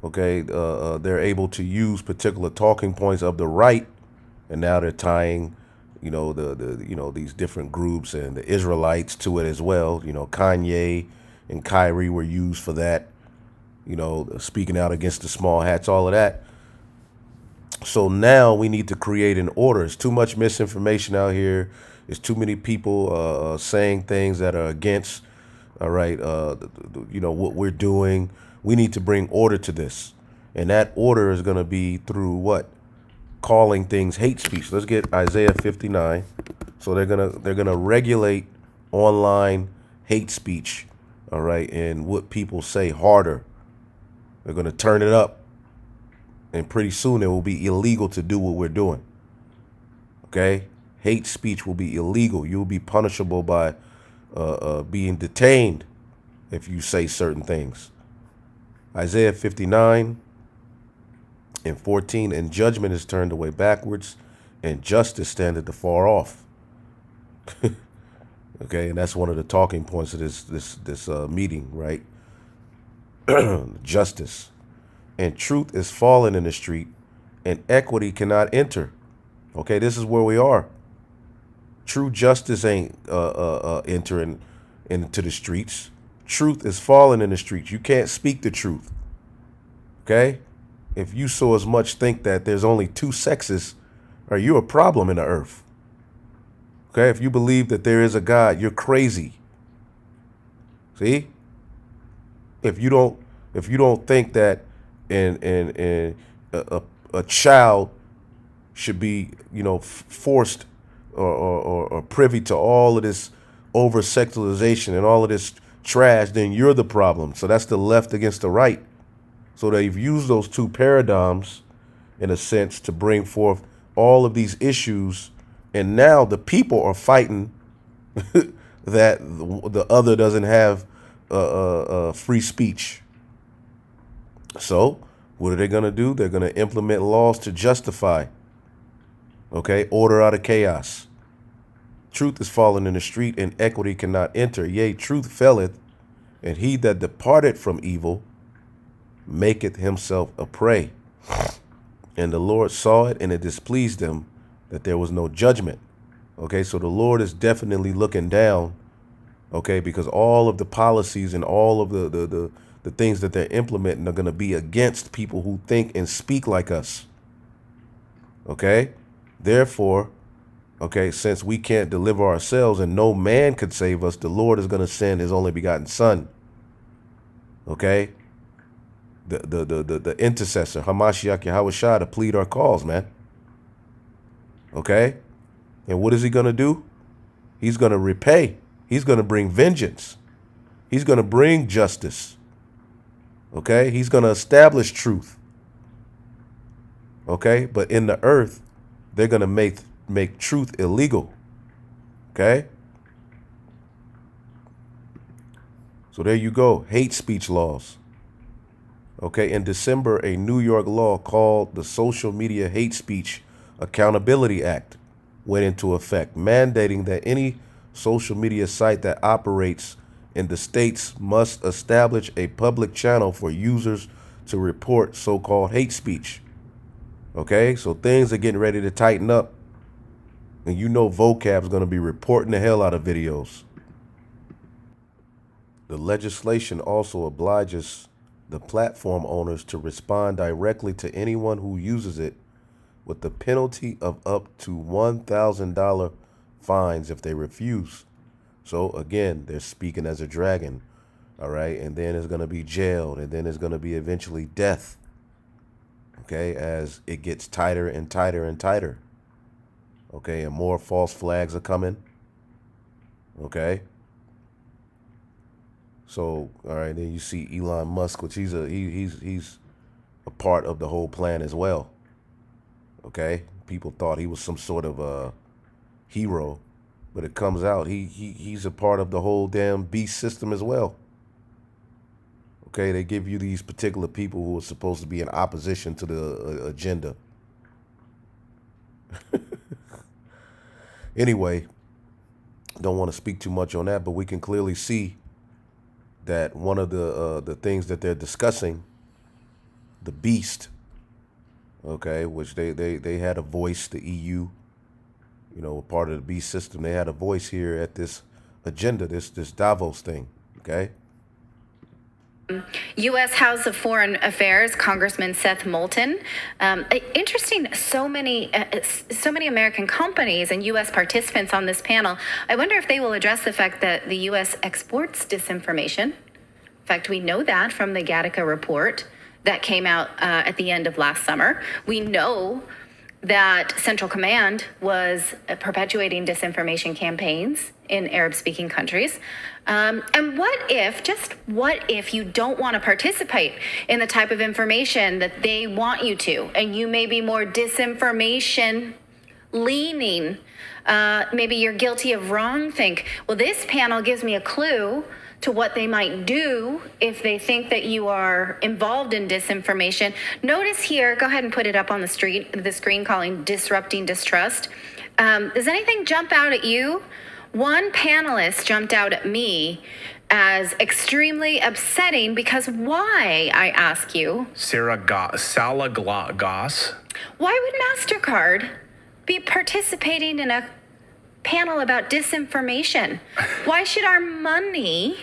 Speaker 1: okay, they're able to use particular talking points of the right, and now they're tying, you know, these different groups and the Israelites to it as well. You know, Kanye and Kyrie were used for that. You know, speaking out against the small hats, all of that. So now we need to create an order. There's too much misinformation out here. There's too many people saying things that are against, all right, what we're doing. We need to bring order to this. And that order is going to be through what? Calling things hate speech. Let's get Isaiah 59. So they're gonna regulate online hate speech, all right, and what people say harder. They're gonna turn it up. And pretty soon it will be illegal to do what we're doing. Okay? Hate speech will be illegal. You'll be punishable by being detained if you say certain things. Isaiah 59 and 14, and judgment is turned away backwards, and justice standeth afar off. Okay, and that's one of the talking points of this meeting, right? Justice. And truth is fallen in the street, and equity cannot enter. Okay, this is where we are. True justice ain't entering into the streets. Truth is fallen in the streets. You can't speak the truth. Okay? If you so as much think that there's only two sexes, are you a problem in the earth? Okay? If you believe that there is a God, you're crazy. See? If you don't think that and a child should be, forced or privy to all of this over sexualization and all of this trash, then you're the problem. So that's the left against the right. So they've used those two paradigms, in a sense, to bring forth all of these issues. And now the people are fighting that the other doesn't have free speech. So what are they going to do? They're going to implement laws to justify, okay, order out of chaos. Truth is fallen in the street, and equity cannot enter. Yea, truth faileth, and he that departed from evil maketh himself a prey. And the Lord saw it, and it displeased him that there was no judgment. Okay, so the Lord is definitely looking down, okay, because all of the policies and all of the things that they're implementing are going to be against people who think and speak like us. Okay, therefore, okay, since we can't deliver ourselves and no man could save us, the Lord is going to send his only begotten son. Okay, the intercessor, Hamashiach Yahushua, to plead our cause, man. Okay, and what is he going to do? He's going to repay. He's going to bring vengeance. He's going to bring justice. Okay, he's going to establish truth. Okay, but in the earth, they're going to make truth illegal. Okay, so there you go. Hate speech laws. Okay, in December, a New York law called the Social Media Hate Speech Accountability Act went into effect, mandating that any social media site that operates in the states must establish a public channel for users to report so-called hate speech. Okay, so things are getting ready to tighten up. And vocab is going to be reporting the hell out of videos. The legislation also obliges the platform owners to respond directly to anyone who uses it, with the penalty of up to $1,000 fines if they refuse. So again, they're speaking as a dragon, all right? And then it's going to be jailed, and then it's going to be eventually death, okay, as it gets tighter and tighter and tighter, okay? And more false flags are coming, okay? So, all right, then you see Elon Musk, which he's a part of the whole plan as well, okay? People thought he was some sort of a hero. But it comes out he's a part of the whole damn beast system as well. Okay, they give you these particular people who are supposed to be in opposition to the agenda. Anyway, don't want to speak too much on that, but we can clearly see that one of the things that they're discussing, the beast, okay, which they had a voice, the EU, part of the beast system. They had a voice here at this agenda, this Davos thing, okay?
Speaker 3: U.S. House of Foreign Affairs Congressman Seth Moulton. Interesting, so many American companies and U.S. participants on this panel. I wonder if they will address the fact that the U.S. exports disinformation. In fact, we know that from the Gattaca report that came out at the end of last summer. We know that Central Command was perpetuating disinformation campaigns in Arab-speaking countries. And what if you don't want to participate in the type of information that they want you to, and you may be more disinformation leaning, maybe you're guilty of wrongthink. Well, this panel gives me a clue to what they might do if they think that you are involved in disinformation. Notice here, go ahead and put it up on the screen, calling disrupting distrust. Does anything jump out at you? One panelist jumped out at me as extremely upsetting because why, I ask you?
Speaker 2: Sarah Goss.
Speaker 3: Why would MasterCard be participating in a panel about disinformation? Why should our money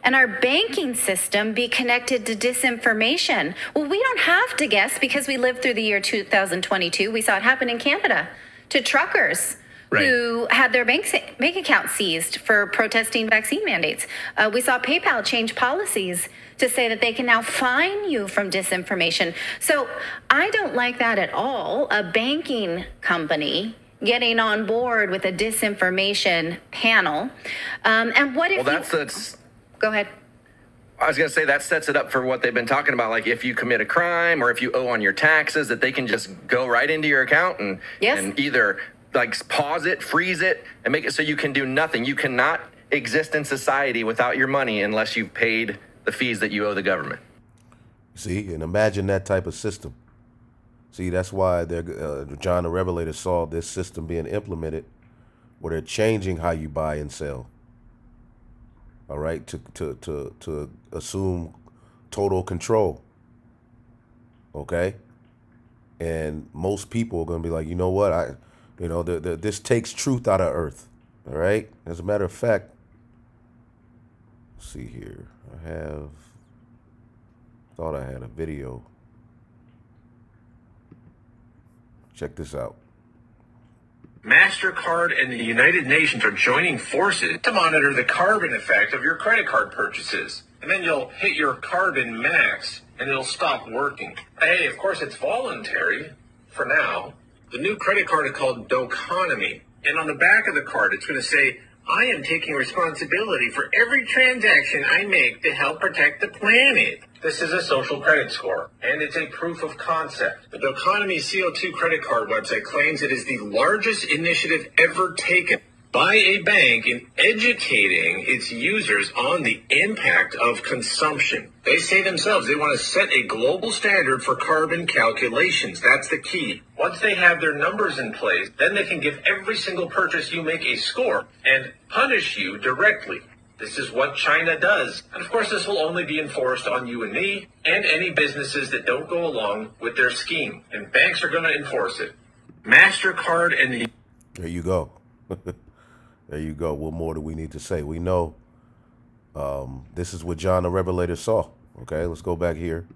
Speaker 3: and our banking system be connected to disinformation? Well, we don't have to guess because we lived through the year 2022. We saw it happen in Canada to truckers who had their bank accounts seized for protesting vaccine mandates. We saw PayPal change policies to say that they can now fine you from disinformation. So I don't like that at all. A banking company getting on board with a disinformation panel. And what if Go ahead.
Speaker 4: I was going to say that sets it up for what they've been talking about. Like if you commit a crime or if you owe on your taxes, that they can just go right into your account and either like pause it, freeze it, and make it so you can do nothing. You cannot exist in society without your money unless you've paid the fees that you owe the government.
Speaker 1: See, and imagine that type of system. See, that's why John the Revelator saw this system being implemented, where they're changing how you buy and sell. All right, to assume total control. Okay, and most people are gonna be like, you know what, this takes truth out of earth. All right. As a matter of fact, let's see here. Thought I had a video. Check this out.
Speaker 6: MasterCard and the United Nations are joining forces to monitor the carbon effect of your credit card purchases. And then you'll hit your carbon max and it'll stop working. Hey, of course it's voluntary for now. The new credit card is called Doconomy. And on the back of the card, it's going to say, I am taking responsibility for every transaction I make to help protect the planet. This is a social credit score, and it's a proof of concept. The Doconomy CO2 credit card website claims it is the largest initiative ever taken by a bank in educating its users on the impact of consumption. They say themselves they want to set a global standard for carbon calculations. That's the key. Once they have their numbers in place, then they can give every single purchase you make a score and punish you directly. This is what China does. And of course, this will only be enforced on you and me and any businesses that don't go along with their scheme. And banks are going to enforce it. MasterCard and the...
Speaker 1: There you go. There you go. What more do we need to say? We know this is what John the Revelator saw. Okay, let's go back here.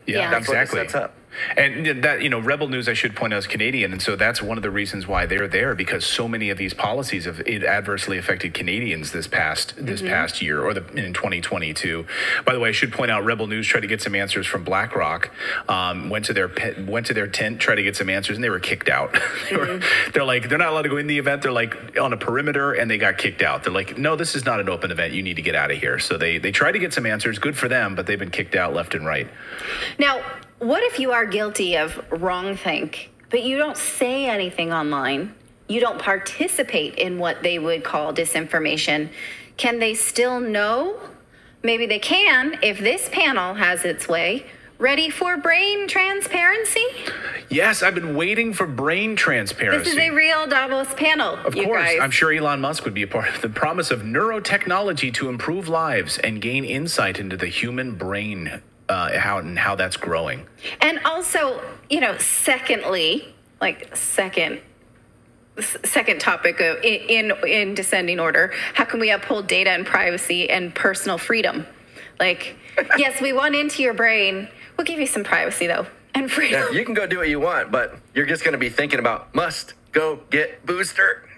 Speaker 2: Yeah,
Speaker 4: That's
Speaker 2: exactly.
Speaker 4: what it sets up.
Speaker 2: And that, Rebel News, I should point out, is Canadian. And so that's one of the reasons why they're there, because so many of these policies have adversely affected Canadians this past year, or in 2022. By the way, I should point out, Rebel News tried to get some answers from BlackRock, went to their tent, tried to get some answers, and they were kicked out. They're like, they're not allowed to go in the event. They're like on a perimeter, and they got kicked out. They're like, no, this is not an open event. You need to get out of here. So they tried to get some answers. Good for them, but they've been kicked out left and right.
Speaker 3: Now, what if you are guilty of wrongthink, but you don't say anything online? You don't participate in what they would call disinformation. Can they still know? Maybe they can if this panel has its way. Ready for brain transparency?
Speaker 2: Yes, I've been waiting for brain transparency.
Speaker 3: This is a real Davos panel,
Speaker 2: Of
Speaker 3: you
Speaker 2: course,
Speaker 3: guys.
Speaker 2: I'm sure Elon Musk would be a part of the promise of neurotechnology to improve lives and gain insight into the human brain. How that's growing.
Speaker 3: And also, secondly, second topic in descending order, how can we uphold data and privacy and personal freedom? Like, yes, we want into your brain. We'll give you some privacy, though, and freedom.
Speaker 4: Yeah, you can go do what you want, but you're just going to be thinking about must go get booster.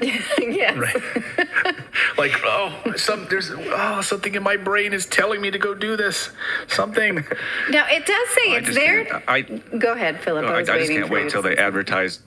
Speaker 3: Yes.
Speaker 2: Right. Like, something in my brain is telling me to go do this. Something.
Speaker 3: Now, it does say it's there. Go ahead, Philip.
Speaker 7: I just can't wait until they advertise.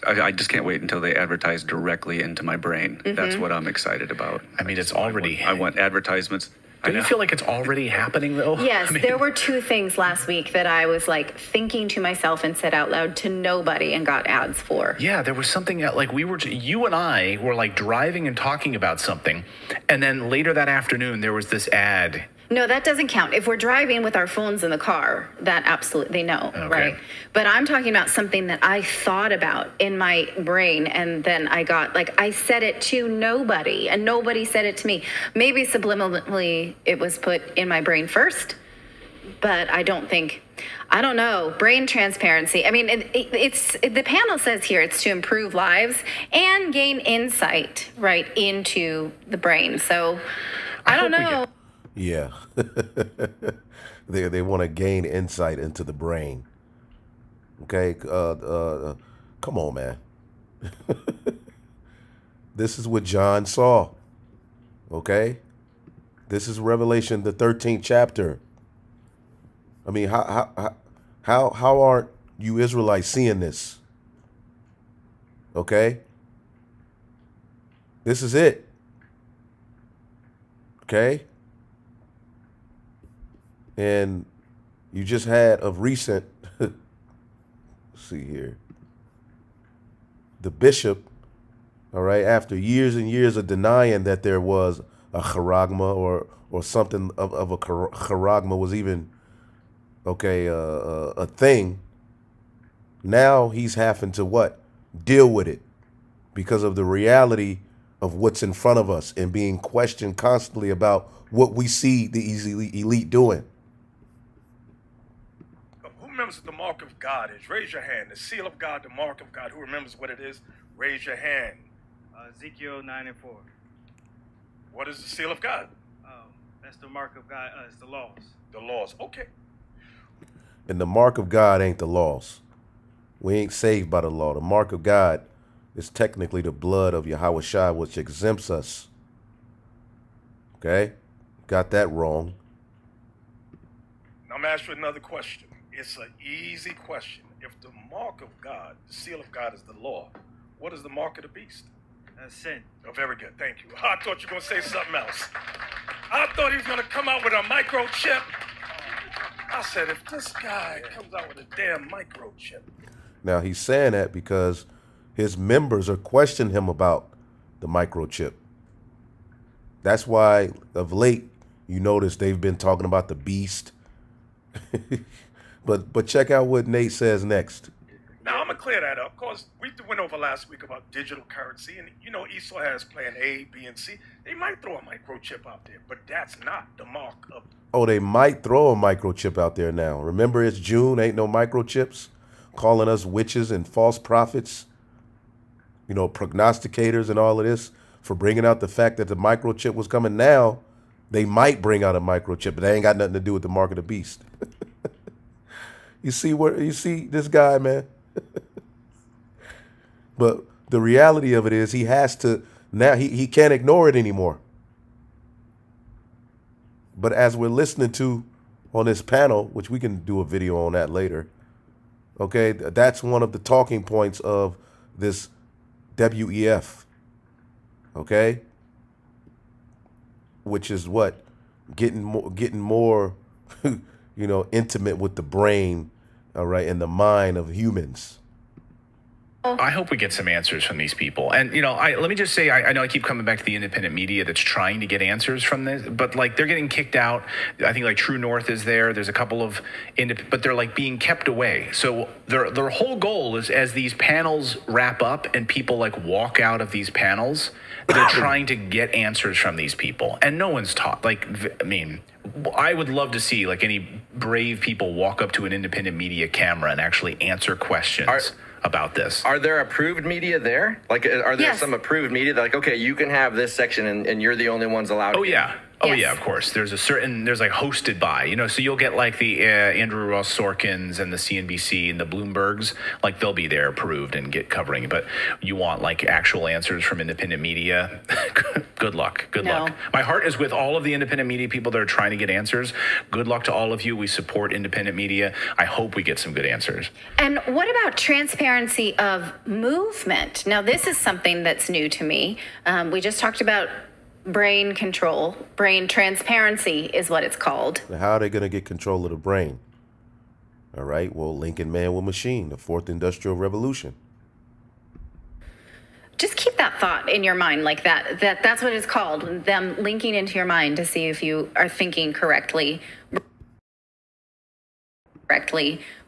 Speaker 7: I just can't wait until they advertise directly into my brain. That's what I'm excited about.
Speaker 2: I mean, it's already.
Speaker 7: I want advertisements.
Speaker 2: Do you feel like it's already happening, though?
Speaker 3: Yes,
Speaker 2: I mean,
Speaker 3: there were 2 things last week that I was like thinking to myself and said out loud to nobody and got ads for.
Speaker 2: Yeah, there was something like you and I were like driving and talking about something, and then later that afternoon there was this ad.
Speaker 3: No, that doesn't count. If we're driving with our phones in the car, that absolutely no, right? But I'm talking about something that I thought about in my brain, and then I got, like, I said it to nobody, and nobody said it to me. Maybe subliminally it was put in my brain first, but I don't know. Brain transparency. I mean, it's the panel says here it's to improve lives and gain insight right into the brain. So I don't know.
Speaker 1: Yeah. They want to gain insight into the brain. Okay? Come on, man. This is what John saw. Okay? This is Revelation, the 13th chapter. I mean, how aren't you Israelites seeing this? Okay? This is it. Okay? And you just had of recent, let's see here, the bishop, all right, after years and years of denying that there was a charagma or something of a charagma was even, okay, a thing, now he's having to what? Deal with it because of the reality of what's in front of us and being questioned constantly about what we see the elite doing.
Speaker 8: Remembers what the mark of God is? Raise your hand. The seal of God, the mark of God. Who remembers what it is? Raise your hand.
Speaker 9: Ezekiel 9:4.
Speaker 8: What is the seal of God?
Speaker 9: That's the mark of God. It's the laws.
Speaker 8: The laws. Okay.
Speaker 1: And the mark of God ain't the laws. We ain't saved by the law. The mark of God is technically the blood of Yahweh Shai, which exempts us. Okay? Got that wrong.
Speaker 8: Now I'm asking you another question. It's an easy question. If the mark of God, the seal of God is the law, what is the mark of the beast?
Speaker 9: Sin.
Speaker 8: Oh, very good. Thank you. I thought you were going to say something else. I thought he was going to come out with a microchip. I said, if this guy comes out with a damn microchip.
Speaker 1: Now, he's saying that because his members are questioning him about the microchip. That's why, of late, you notice they've been talking about the beast. But check out what Nate says next.
Speaker 8: Now, I'm going to clear that up, because we went over last week about digital currency, and, you know, Esau has plan A, B, and C. They might throw a microchip out there, but that's not the mark of...
Speaker 1: Oh, they might throw a microchip out there now. Remember, it's June, ain't no microchips, calling us witches and false prophets, you know, prognosticators and all of this for bringing out the fact that the microchip was coming. Now, they might bring out a microchip, but they ain't got nothing to do with the mark of the beast. You see this guy, man. But the reality of it is he has to, now he can't ignore it anymore. But as we're listening to on this panel, which we can do a video on that later, okay, that's one of the talking points of this WEF, okay, which is what? Getting more you know, intimate with the brain, all right, and the mind of humans.
Speaker 2: I hope we get some answers from these people. And, you know, let me just say, I know I keep coming back to the independent media that's trying to get answers from this, but, like, they're getting kicked out. I think, like, True North is there. There's a couple of, but they're, like, being kept away. So their whole goal is, as these panels wrap up and people, like, walk out of these panels, they're trying to get answers from these people. And no one's taught. Like, I mean, I would love to see, like, any brave people walk up to an independent media camera and actually answer questions about this.
Speaker 4: Are there approved media there? Like, are there some approved media that, like, okay, you can have this section and you're the only ones allowed?
Speaker 2: Oh, yeah. Oh, yeah, of course. There's like hosted by, you know, so you'll get like the Andrew Ross Sorkins and the CNBC and the Bloombergs, like they'll be there approved and get covering. But you want like actual answers from independent media, good luck. Good luck. My heart is with all of the independent media people that are trying to get answers. Good luck to all of you. We support independent media. I hope we get some good answers.
Speaker 3: And what about transparency of movement? Now, this is something that's new to me. We just talked about brain control. Brain transparency is what it's called.
Speaker 1: How are they going to get control of the brain? All right, well, linking man with machine, the fourth industrial revolution.
Speaker 3: Just keep that thought in your mind like that. That's what it's called, them linking into your mind to see if you are thinking correctly.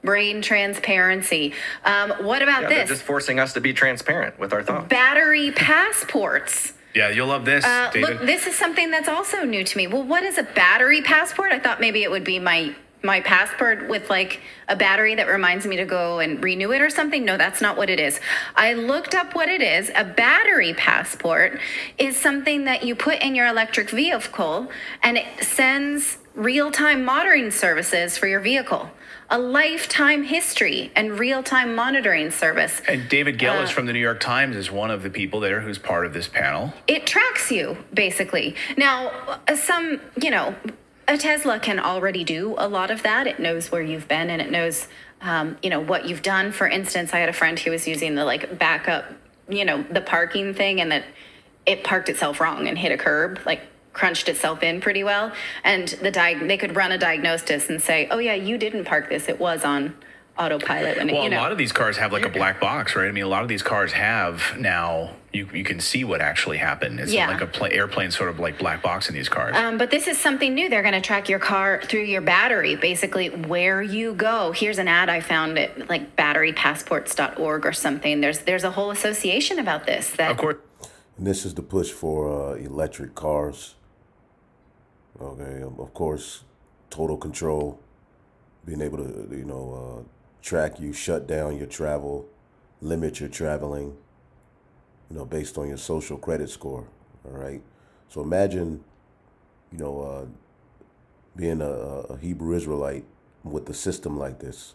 Speaker 3: Brain transparency. What about this?
Speaker 4: They're just forcing us to be transparent with our thoughts.
Speaker 3: Battery passports.
Speaker 2: Yeah, you'll love this, David.
Speaker 3: Look, this is something that's also new to me. Well, what is a battery passport? I thought maybe it would be my passport with like a battery that reminds me to go and renew it or something. No, that's not what it is. I looked up what it is. A battery passport is something that you put in your electric vehicle and it sends real-time monitoring services for your vehicle. A lifetime history and real-time monitoring service.
Speaker 2: And David Gellis from the New York Times is one of the people there who's part of this panel.
Speaker 3: It tracks you, basically. Now, a Tesla can already do a lot of that. It knows where you've been and it knows, what you've done. For instance, I had a friend who was using the like backup, the parking thing, and that it parked itself wrong and hit a curb, like crunched itself in pretty well. And they could run a diagnosis and say, oh yeah, you didn't park this. It was on autopilot. And
Speaker 2: a lot of these cars have like a black box, right? I mean, a lot of these cars have now, you can see what actually happened. It's like a airplane sort of like black box in these cars.
Speaker 3: But this is something new. They're going to track your car through your battery, basically where you go. Here's an ad I found at like batterypassports.org or something. There's a whole association about this. That
Speaker 2: of course.
Speaker 1: And this is the push for electric cars. Okay, of course, total control, being able to, track you, shut down your travel, limit your traveling, based on your social credit score. All right. So imagine, being a Hebrew Israelite with a system like this.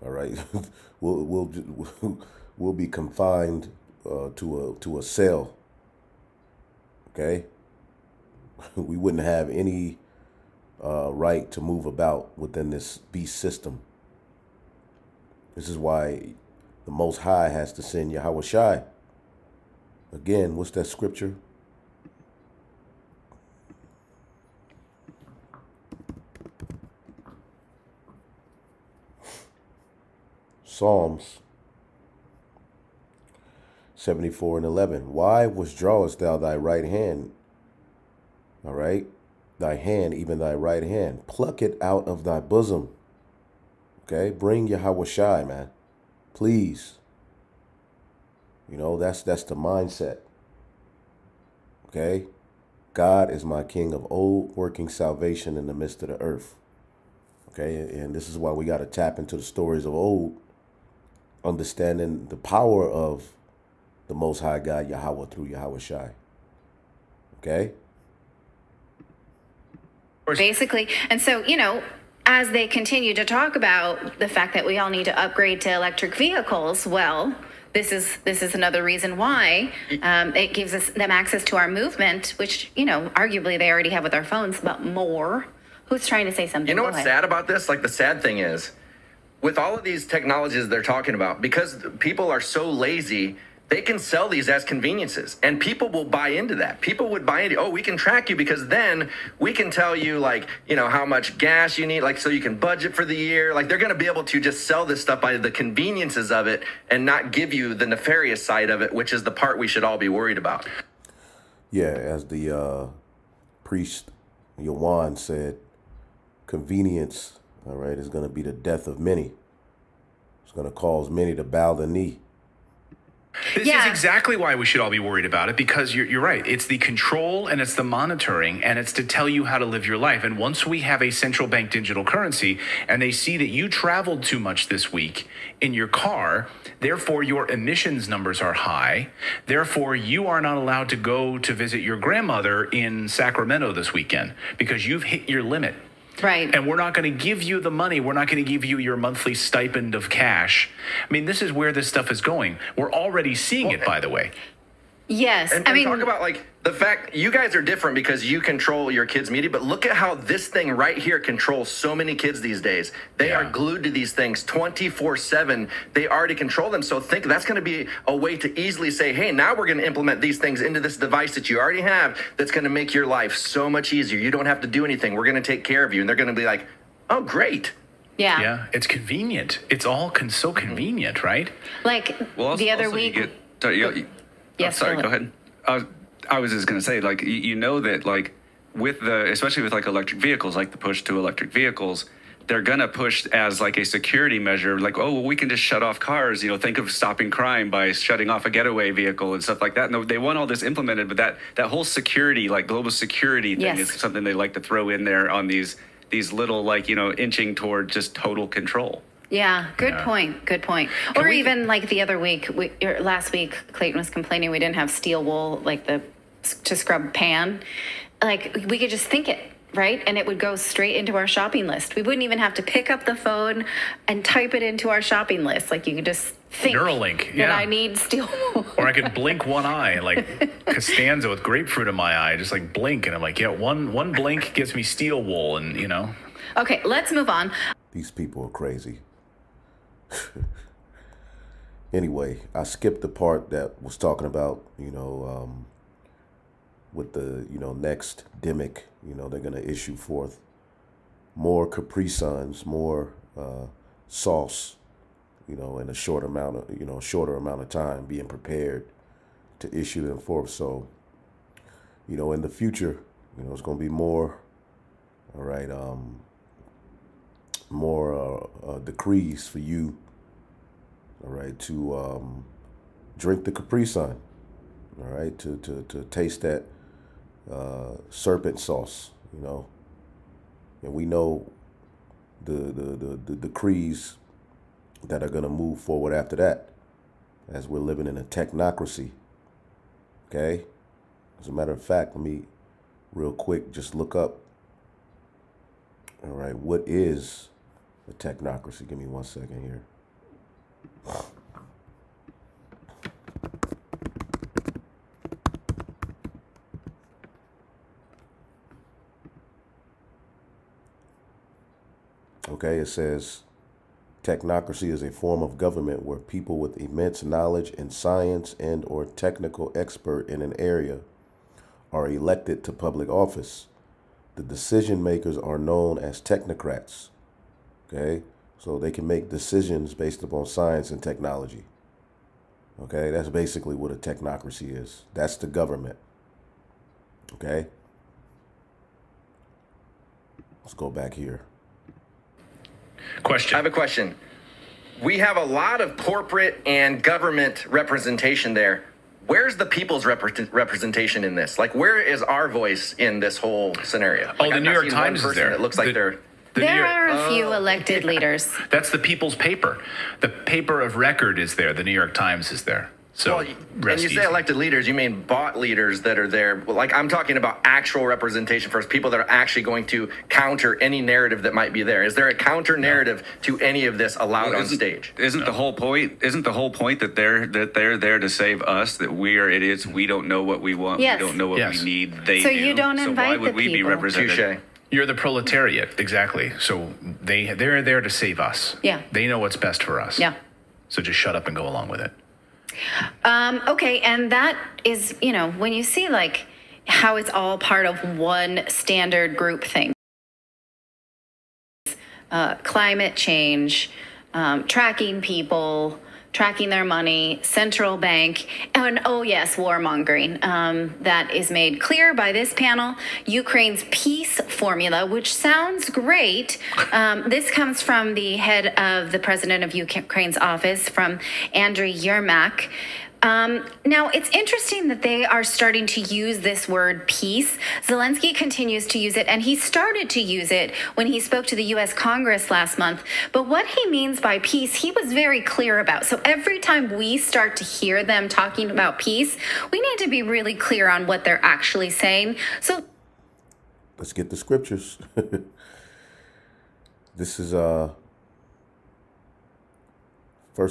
Speaker 1: All right. we'll be confined to a cell. Okay. We wouldn't have any right to move about within this beast system. This is why the Most High has to send Yahweh Shai. Again, what's that scripture? Psalms 74:11. Why withdrawest thou thy right hand? All right. Thy hand, even thy right hand. Pluck it out of thy bosom. Okay. Bring Yahweh Shai, man. Please. That's the mindset. Okay. God is my King of old, working salvation in the midst of the earth. Okay. And this is why we got to tap into the stories of old, understanding the power of the Most High God, Yahweh, through Yahweh Shai. Okay.
Speaker 3: Basically. And so, as they continue to talk about the fact that we all need to upgrade to electric vehicles, well, this is another reason why it gives them access to our movement, which, arguably they already have with our phones, but more. Who's trying to say something?
Speaker 4: You know what's sad about this? Like, the sad thing is, with all of these technologies they're talking about, because people are so lazy, they can sell these as conveniences, and people will buy into that. People would buy into, we can track you because then we can tell you, like, how much gas you need, like, so you can budget for the year. Like, they're going to be able to just sell this stuff by the conveniences of it and not give you the nefarious side of it, which is the part we should all be worried about.
Speaker 1: Yeah, as the priest Yawan said, convenience, all right, is going to be the death of many. It's going to cause many to bow the knee.
Speaker 2: This is exactly why we should all be worried about it, because you're right. It's the control and it's the monitoring and it's to tell you how to live your life. And once we have a central bank digital currency and they see that you traveled too much this week in your car, therefore your emissions numbers are high. Therefore, you are not allowed to go to visit your grandmother in Sacramento this weekend because you've hit your limit.
Speaker 3: Right.
Speaker 2: And we're not going to give you the money. We're not going to give you your monthly stipend of cash. I mean, this is where this stuff is going. We're already seeing it, by the way.
Speaker 3: Yes.
Speaker 4: And talk about like the fact you guys are different because you control your kids' media, but look at how this thing right here controls so many kids these days. They are glued to these things 24/7. They already control them. So think that's going to be a way to easily say, hey, now we're going to implement these things into this device that you already have that's going to make your life so much easier. You don't have to do anything. We're going to take care of you. And they're going to be like, oh, great.
Speaker 3: Yeah.
Speaker 2: Yeah. It's convenient. It's all so convenient, right?
Speaker 3: Like the other week.
Speaker 7: Yes, sorry, go ahead. I was just going to say, like, you know that, like, especially with, like, electric vehicles, like the push to electric vehicles, they're going to push as, like, a security measure, like, oh, well, we can just shut off cars, think of stopping crime by shutting off a getaway vehicle and stuff like that. And they want all this implemented, but that whole security, like, global security thing is something they like to throw in there on these little, like, inching toward just total control.
Speaker 3: Yeah, good point. Good point. Or even like the other week, last week, Clayton was complaining we didn't have steel wool, like to scrub pan. Like we could just think it, right? And it would go straight into our shopping list. We wouldn't even have to pick up the phone and type it into our shopping list. Like you could just think
Speaker 2: Neuralink,
Speaker 3: that I need steel wool.
Speaker 2: Or I could blink one eye, like Costanza with grapefruit in my eye, just like blink. And I'm like, yeah, one blink gives me steel wool and,
Speaker 3: Okay, let's move on.
Speaker 1: These people are crazy. Anyway, I skipped the part that was talking about, with the, next demic, they're going to issue forth more Capri Suns, more sauce, in a shorter amount of time, being prepared to issue them forth. So, in the future, it's going to be more, all right, more decrees for you, all right, to drink the Capri Sun, all right, to taste that serpent sauce, and we know the decrees that are going to move forward after that, as we're living in a technocracy. Okay, as a matter of fact, let me real quick just look up, all right, what is a technocracy? Give me 1 second here. Okay, it says technocracy is a form of government where people with immense knowledge in science and or technical expert in an area are elected to public office. The decision makers are known as technocrats. Okay, so they can make decisions based upon science and technology. Okay, that's basically what a technocracy is. That's the government. Okay, let's go back here.
Speaker 2: Question.
Speaker 4: I have a question. We have a lot of corporate and government representation there. Where's the people's representation in this? Like, where is our voice in this whole scenario? Like,
Speaker 2: the New York Times is there.
Speaker 4: It looks like they're...
Speaker 3: There are a few elected leaders.
Speaker 2: That's the people's paper. The paper of record is there. The New York Times is there. So,
Speaker 4: when you say elected leaders, you mean bought leaders that are there. Like, I'm talking about actual representation for people that are actually going to counter any narrative that might be there. Is there a counter narrative to any of this allowed on stage?
Speaker 7: Isn't the whole point? Isn't the whole point that they're there to save us? That we are idiots. We don't know what we want.
Speaker 3: Yes.
Speaker 7: We don't know what we need. They
Speaker 3: so
Speaker 7: do.
Speaker 3: You don't invite
Speaker 7: so why would
Speaker 3: the
Speaker 7: we
Speaker 3: people.
Speaker 7: be represented?
Speaker 4: Touché.
Speaker 2: You're the proletariat, exactly. So they're there to save us.
Speaker 3: Yeah.
Speaker 2: They know what's best for us.
Speaker 3: Yeah.
Speaker 2: So just shut up and go along with it.
Speaker 3: Okay, and that is, when you see like how it's all part of one standard group thing. Climate change, tracking people, tracking their money, central bank, and oh yes, warmongering. That is made clear by this panel. Ukraine's peace formula, which sounds great. This comes from the head of the president of Ukraine's office, from Andriy Yermak. Now, it's interesting that they are starting to use this word peace. Zelensky continues to use it, and he started to use it when he spoke to the U.S. Congress last month. But what he means by peace, he was very clear about. So every time we start to hear them talking about peace, we need to be really clear on what they're actually saying. So
Speaker 1: let's get the scriptures. This is 1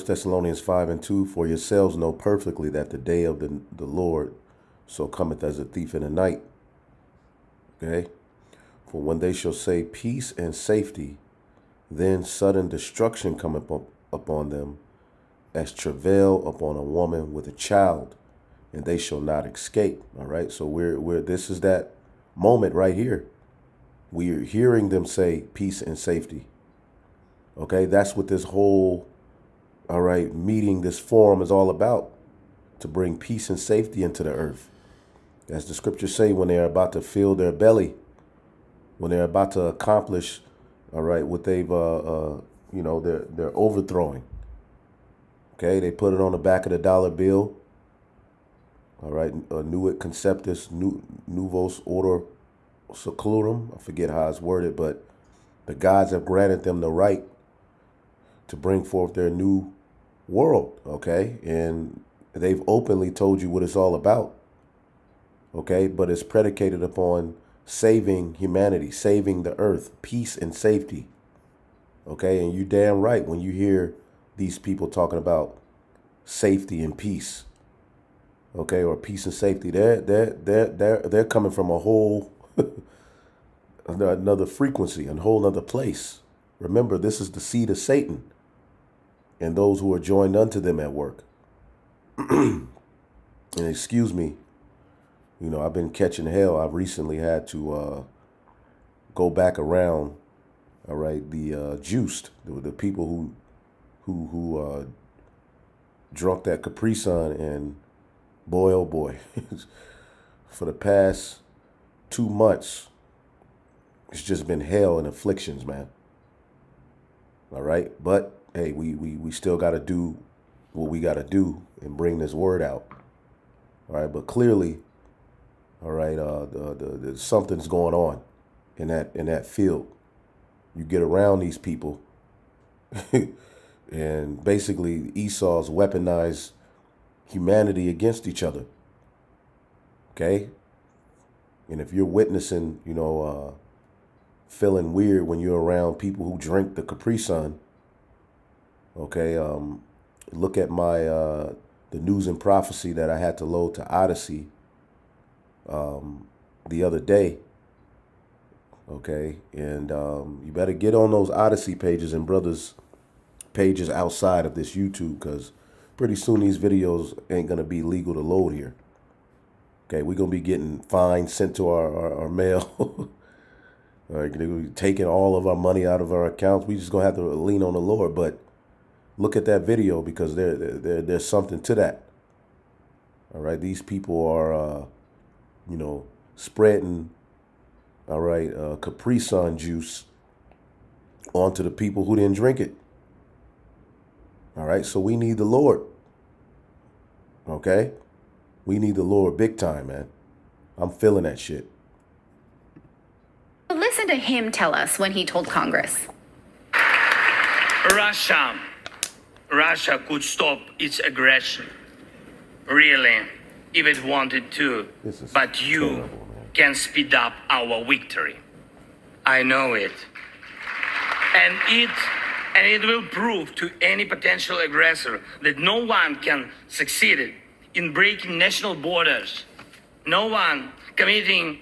Speaker 1: Thessalonians 5:2, for yourselves know perfectly that the day of the Lord so cometh as a thief in the night. Okay? For when they shall say peace and safety, then sudden destruction cometh upon them, as travail upon a woman with a child, and they shall not escape. All right? So this is that moment right here. We're hearing them say peace and safety. Okay? That's what this whole meeting, this forum is all about, to bring peace and safety into the earth. As the scriptures say, when they're about to fill their belly, when they're about to accomplish, what they've, they're overthrowing. Okay, they put it on the back of the dollar bill. All right, nuit conceptus, novos order seclorum. I forget how it's worded, but the gods have granted them the right to bring forth their new world, okay? And they've openly told you what it's all about, okay? But it's predicated upon saving humanity, saving the earth, peace and safety, okay? And you damn right when you hear these people talking about safety and peace, okay, or peace and safety, they're coming from a whole another frequency, a whole other place. Remember, this is the seed of Satan and those who are joined unto them at work. And excuse me, I've been catching hell. I've recently had to go back around, the juiced, the people who drunk that Capri Sun, and boy, oh boy, for the past 2 months, it's just been hell and afflictions, man. All right, but hey, we still got to do what we got to do and bring this word out. All right, but clearly, all right, something's going on in that field. You get around these people, and basically Esau's weaponized humanity against each other. Okay, and if you're witnessing, feeling weird when you're around people who drink the Capri Sun, okay, look at my the news and prophecy that I had to load to Odyssey the other day, okay, and you better get on those Odyssey pages and brothers pages outside of this YouTube, because pretty soon these videos ain't gonna be legal to load here. Okay, we're gonna be getting fines sent to our mail. All right, they're gonna be taking all of our money out of our accounts. We just gonna have to lean on the Lord. But look at that video, because there's something to that. All right, these people are, spreading, all right, Capri Sun juice onto the people who didn't drink it. All right, so we need the Lord. Okay, we need the Lord big time, man. I'm feeling that shit.
Speaker 3: Listen to him tell us when he told Congress.
Speaker 10: Russia could stop its aggression, really, if it wanted to, but you can speed up our victory. I know it. And it will prove to any potential aggressor that no one can succeed in breaking national borders, no one committing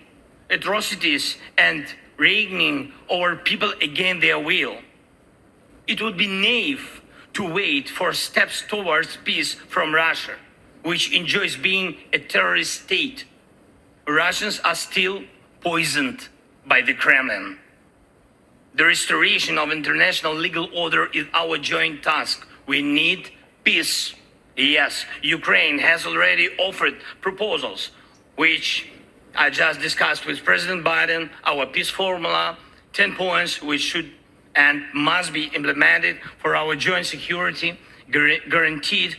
Speaker 10: atrocities and reigning over people against their will. It would be naive to wait for steps towards peace from Russia, which enjoys being a terrorist state. Russians are still poisoned by the Kremlin. The restoration of international legal order is our joint task. We need peace. Yes, Ukraine has already offered proposals, which I just discussed with President Biden, our peace formula, 10 points which should and must be implemented for our joint security, guaranteed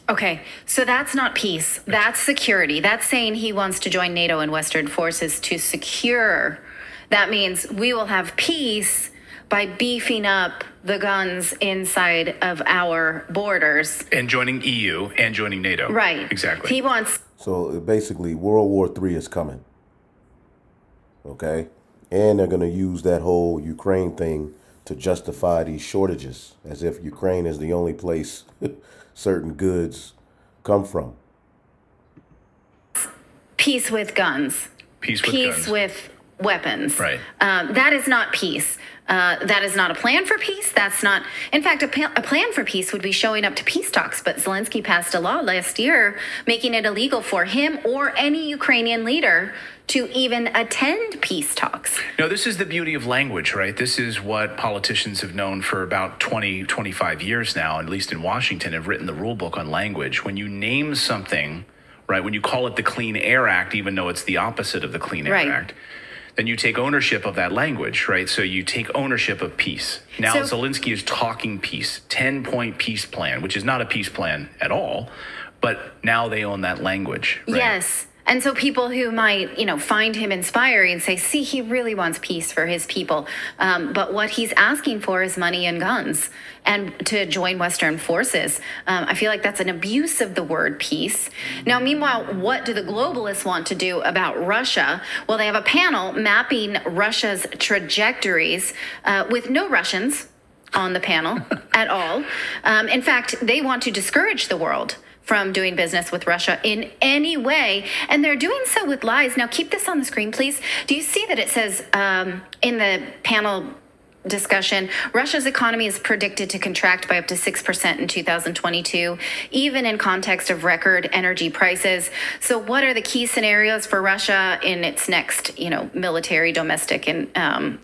Speaker 3: Okay, so that's not peace. That's security. That's saying he wants to join NATO and Western forces to secure. That means we will have peace by beefing up the guns inside of our borders.
Speaker 2: And joining EU and joining NATO.
Speaker 3: Right.
Speaker 2: Exactly.
Speaker 3: He wants...
Speaker 1: So basically, World War III is coming. Okay? And they're going to use that whole Ukraine thing to justify these shortages, as if Ukraine is the only place certain goods come from.
Speaker 3: Peace with guns.
Speaker 2: Peace with
Speaker 3: peace
Speaker 2: guns.
Speaker 3: with weapons.
Speaker 2: Right.
Speaker 3: That is not peace. That is not a plan for peace. That's not, in fact, a plan for peace would be showing up to peace talks. But Zelensky passed a law last year making it illegal for him or any Ukrainian leader to even attend peace talks.
Speaker 2: No, this is the beauty of language, right? This is what politicians have known for about 20, 25 years now, at least in Washington, have written the rule book on language. When you name something, right, when you call it the Clean Air Act, even though it's the opposite of the Clean Air Act, then you take ownership of that language, right? So you take ownership of peace. Now Zelensky is talking peace, 10-point peace plan, which is not a peace plan at all, but now they own that language. Right?
Speaker 3: Yes. And so people who might, find him inspiring and say, see, he really wants peace for his people. But what he's asking for is money and guns and to join Western forces. I feel like that's an abuse of the word peace. Now, meanwhile, what do the globalists want to do about Russia? Well, they have a panel mapping Russia's trajectories with no Russians on the panel at all. In fact, they want to discourage the world from doing business with Russia in any way. And they're doing so with lies. Now, keep this on the screen, please. Do you see that it says in the panel discussion, Russia's economy is predicted to contract by up to 6% in 2022, even in context of record energy prices. So what are the key scenarios for Russia in its next, military, domestic, and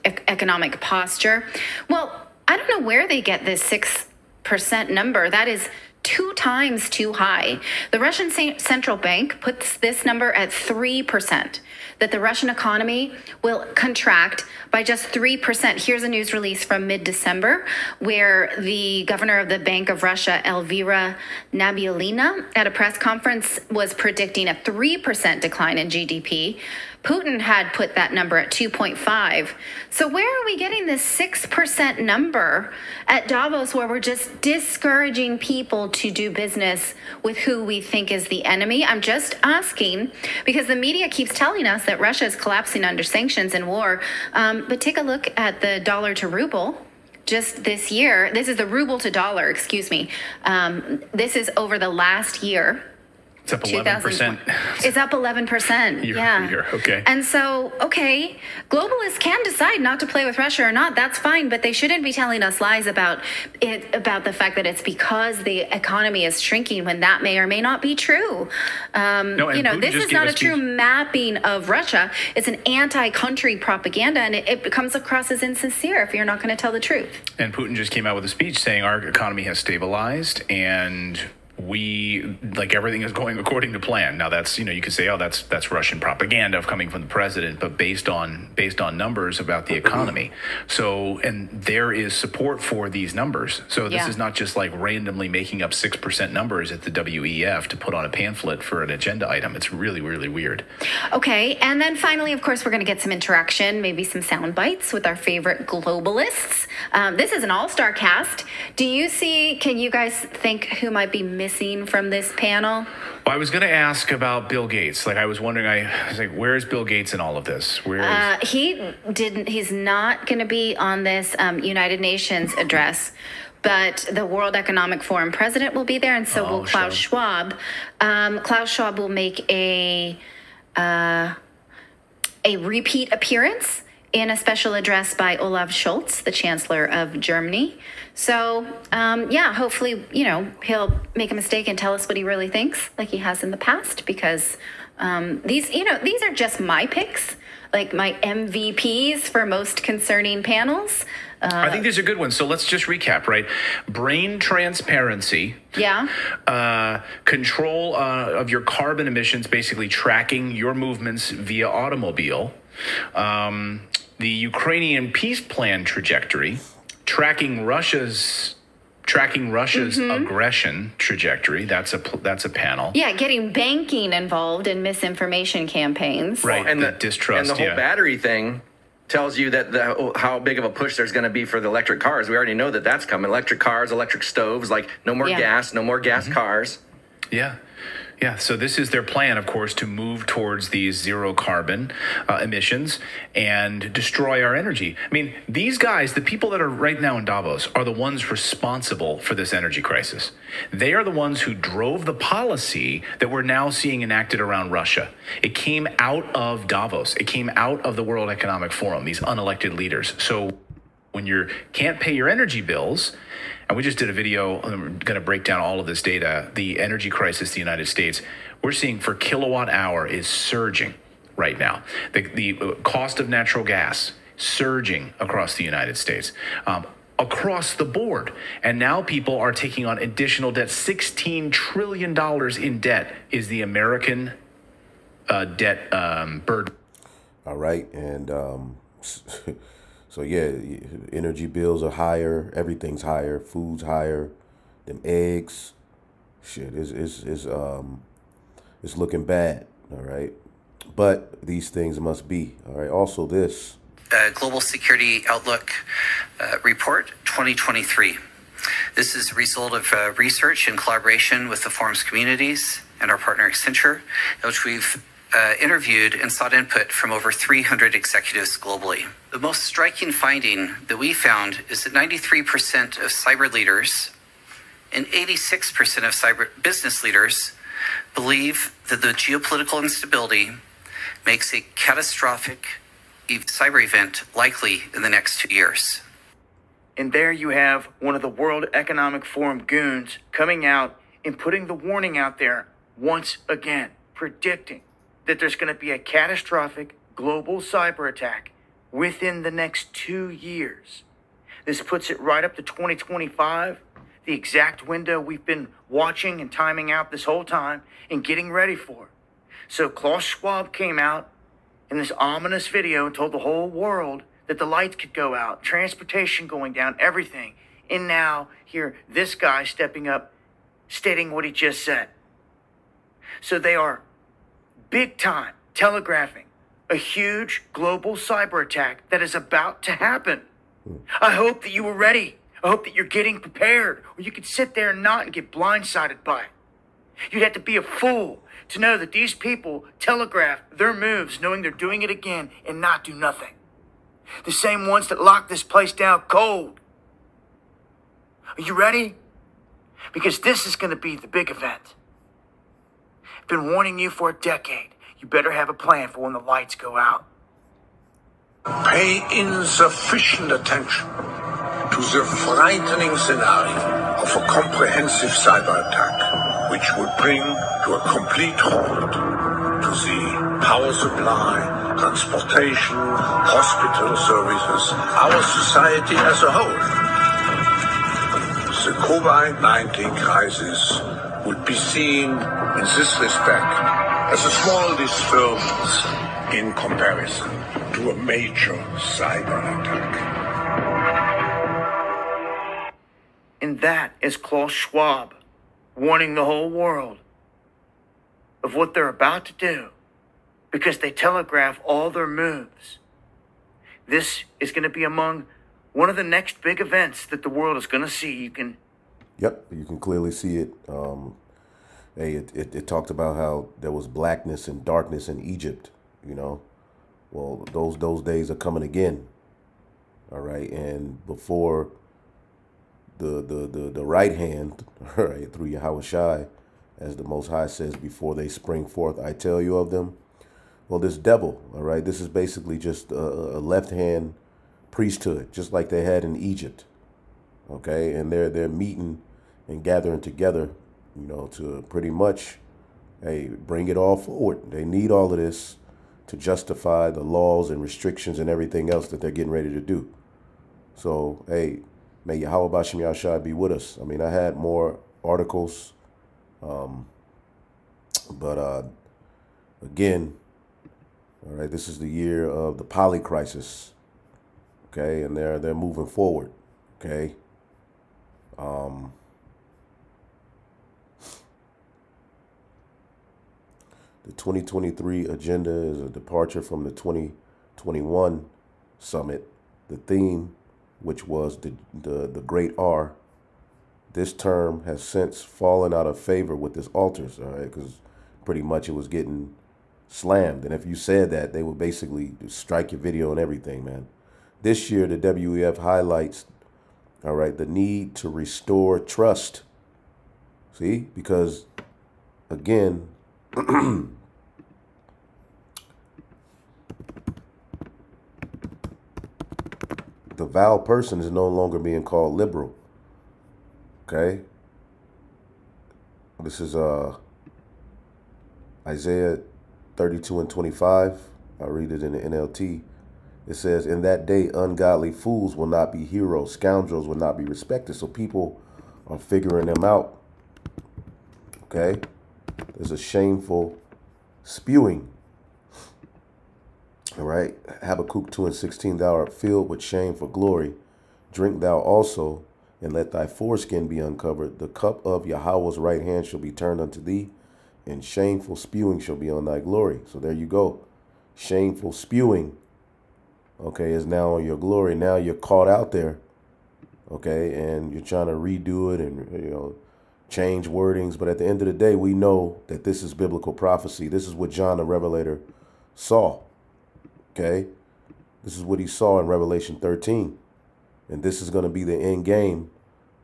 Speaker 3: economic posture? Well, I don't know where they get this 6% number. That is 2 times too high. The Russian central bank puts this number at 3%, that the Russian economy will contract by just 3%. Here's a news release from mid-December where the governor of the Bank of Russia, Elvira Nabiullina, at a press conference was predicting a 3% decline in GDP. Putin had put that number at 2.5. So where are we getting this 6% number at Davos, where we're just discouraging people to do business with who we think is the enemy? I'm just asking because the media keeps telling us that Russia is collapsing under sanctions and war. But take a look at the dollar to ruble. Just this year, this is the ruble to dollar, excuse me. This is over the last year.
Speaker 2: It's up 11%.
Speaker 3: It's up 11%.
Speaker 2: Year. Okay.
Speaker 3: And so, globalists can decide not to play with Russia or not. That's fine, but they shouldn't be telling us lies about it, about the fact that it's because the economy is shrinking when that may or may not be true. This is not a true mapping of Russia. It's an anti-country propaganda, and it comes across as insincere if you're not going to tell the truth.
Speaker 2: And Putin just came out with a speech saying our economy has stabilized and everything is going according to plan. Now that's, you could say, that's Russian propaganda coming from the president, but based on numbers about the economy. So, and there is support for these numbers. So this is not just like randomly making up 6% numbers at the WEF to put on a pamphlet for an agenda item. It's really, really weird.
Speaker 3: Okay. And then finally, of course, we're going to get some interaction, maybe some sound bites with our favorite globalists. This is an all-star cast. Can you guys think who might be missing from this panel?
Speaker 2: Well, I was going to ask about Bill Gates. I was wondering, I was like, where's Bill Gates in all of this?
Speaker 3: He's not going to be on this United Nations address, but the World Economic Forum president will be there, and so will Klaus Schwab. Klaus Schwab will make a repeat appearance in a special address by Olaf Scholz, the Chancellor of Germany. So, hopefully, he'll make a mistake and tell us what he really thinks, like he has in the past, because these are just my picks, like my MVPs for most concerning panels.
Speaker 2: I think these are good ones. So let's just recap, right? Brain transparency.
Speaker 3: Yeah.
Speaker 2: Control of your carbon emissions, basically tracking your movements via automobile. The Ukrainian peace plan trajectory, tracking Russia's tracking Russia's aggression trajectory. That's a panel.
Speaker 3: Yeah, getting banking involved in misinformation campaigns.
Speaker 2: Right,
Speaker 4: and
Speaker 2: the distrust.
Speaker 4: And the whole battery thing tells you that how big of a push there's going to be for the electric cars. We already know that that's coming. Electric cars, electric stoves, like no more gas, no more gas cars.
Speaker 2: Yeah. Yeah, so this is their plan, of course, to move towards these zero carbon emissions and destroy our energy. I mean, these guys, the people that are right now in Davos, are the ones responsible for this energy crisis. They are the ones who drove the policy that we're now seeing enacted around Russia. It came out of Davos. It came out of the World Economic Forum, these unelected leaders. So when you can't pay your energy bills, and we just did a video, I'm going to break down all of this data, the energy crisis in the United States, we're seeing for kilowatt hour is surging right now. The cost of natural gas surging across the United States, across the board. And now people are taking on additional debt. $16 trillion in debt is the American debt burden.
Speaker 1: All right. And so, yeah, energy bills are higher. Everything's higher. Food's higher. Them eggs. Shit, it's looking bad. All right. But these things must be. All right. Also, this
Speaker 11: Global Security Outlook Report 2023. This is a result of research in collaboration with the forum's communities and our partner Accenture, in which we've interviewed and sought input from over 300 executives globally. The most striking finding that we found is that 93% of cyber leaders and 86% of cyber business leaders believe that the geopolitical instability makes a catastrophic cyber event likely in the next 2 years.
Speaker 12: And there you have one of the World Economic Forum goons coming out and putting the warning out there once again, predicting that there's going to be a catastrophic global cyber attack within the next 2 years. This puts it right up to 2025, the exact window we've been watching and timing out this whole time and getting ready for. So Klaus Schwab came out in this ominous video and told the whole world that the lights could go out, transportation going down, everything. And now here, this guy stepping up, stating what he just said. So they are big time telegraphing a huge global cyber attack that is about to happen. I hope that you were ready. I hope that you're getting prepared, or you could sit there and not and get blindsided by it. You'd have to be a fool to know that these people telegraph their moves knowing they're doing it again and not do nothing. The same ones that lock this place down cold. Are you ready? Because this is going to be the big event. I've been warning you for a decade. You better have a plan for when the lights go out.
Speaker 13: Pay insufficient attention to the frightening scenario of a comprehensive cyber attack, which would bring to a complete halt to the power supply, transportation, hospital services, our society as a whole. The COVID-19 crisis would be seen in this respect as a small disturbance in comparison to a major cyber attack.
Speaker 12: And that is Klaus Schwab warning the whole world of what they're about to do because they telegraph all their moves. This is going to be among one of the next big events that the world is going to see.
Speaker 1: Yep, you can clearly see it. It talked about how there was blackness and darkness in Egypt, you know. Well, those days are coming again. All right, and before the right hand, all right, through Yahweh Shai, as the Most High says, before they spring forth, I tell you of them. Well, this devil, all right, this is basically just a left-hand priesthood, just like they had in Egypt. Okay, and they're meeting and gathering together, you know, to pretty much, hey, bring it all forward. They need all of this to justify the laws and restrictions and everything else that they're getting ready to do. So, hey, may Yahweh Bashem Yahshai be with us. I mean, I had more articles, but again, all right, this is the year of the poly crisis, okay, and they're moving forward, okay. The 2023 agenda is a departure from the 2021 summit. The theme, which was the Great R, this term has since fallen out of favor with its alters, all right, because pretty much it was getting slammed. And if you said that, they would basically strike your video and everything, man. This year, the WEF highlights, all right, the need to restore trust. See, because again, the vowel person is no longer being called liberal. Okay. This is Isaiah 32 and 25. I'll read it in the NLT. It says, in that day, ungodly fools will not be heroes. Scoundrels will not be respected. So people are figuring them out. Okay. There's a shameful spewing. All right. Habakkuk 2 and 16, thou art filled with shame for glory. Drink thou also, and let thy foreskin be uncovered. The cup of Yahweh's right hand shall be turned unto thee, and shameful spewing shall be on thy glory. So there you go. Shameful spewing, okay, is now on your glory. Now you're caught out there, okay, and you're trying to redo it and, you know, change wordings. But at the end of the day, we know that this is biblical prophecy. This is what John the Revelator saw, okay? This is what he saw in Revelation 13. And this is going to be the end game,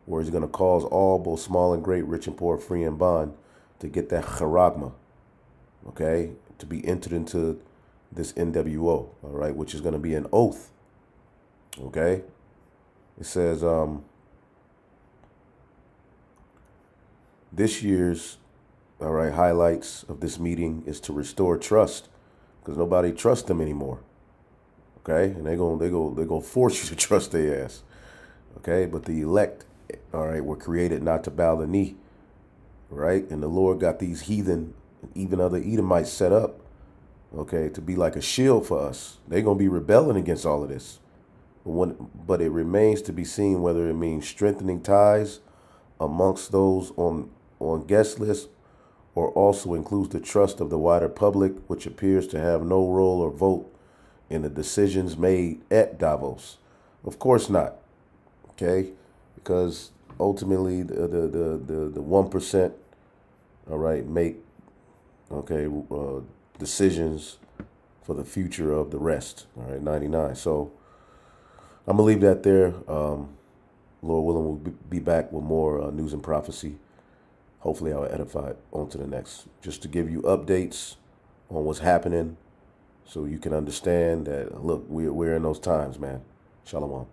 Speaker 1: where he's going to cause all, both small and great, rich and poor, free and bond, to get that charagma, okay, to be entered into this NWO, all right, which is going to be an oath, okay? It says this year's, all right, highlights of this meeting is to restore trust, because nobody trusts them anymore, okay? And they're gonna force you to trust their ass, okay? But the elect, all right, were created not to bow the knee, right? And the Lord got these heathen, even other Edomites set up, okay, to be like a shield for us. They're going to be rebelling against all of this. But it remains to be seen whether it means strengthening ties amongst those on guest lists, or also includes the trust of the wider public, which appears to have no role or vote in the decisions made at Davos. Of course not, okay? Because ultimately the 1%, all right, make, okay, decisions for the future of the rest, all right, 99. So I'm gonna leave that there. Lord willing, we'll be back with more news and prophecy. Hopefully I'll edify it on to the next, just to give you updates on what's happening, so you can understand that, look, we're in those times, man. Shalom.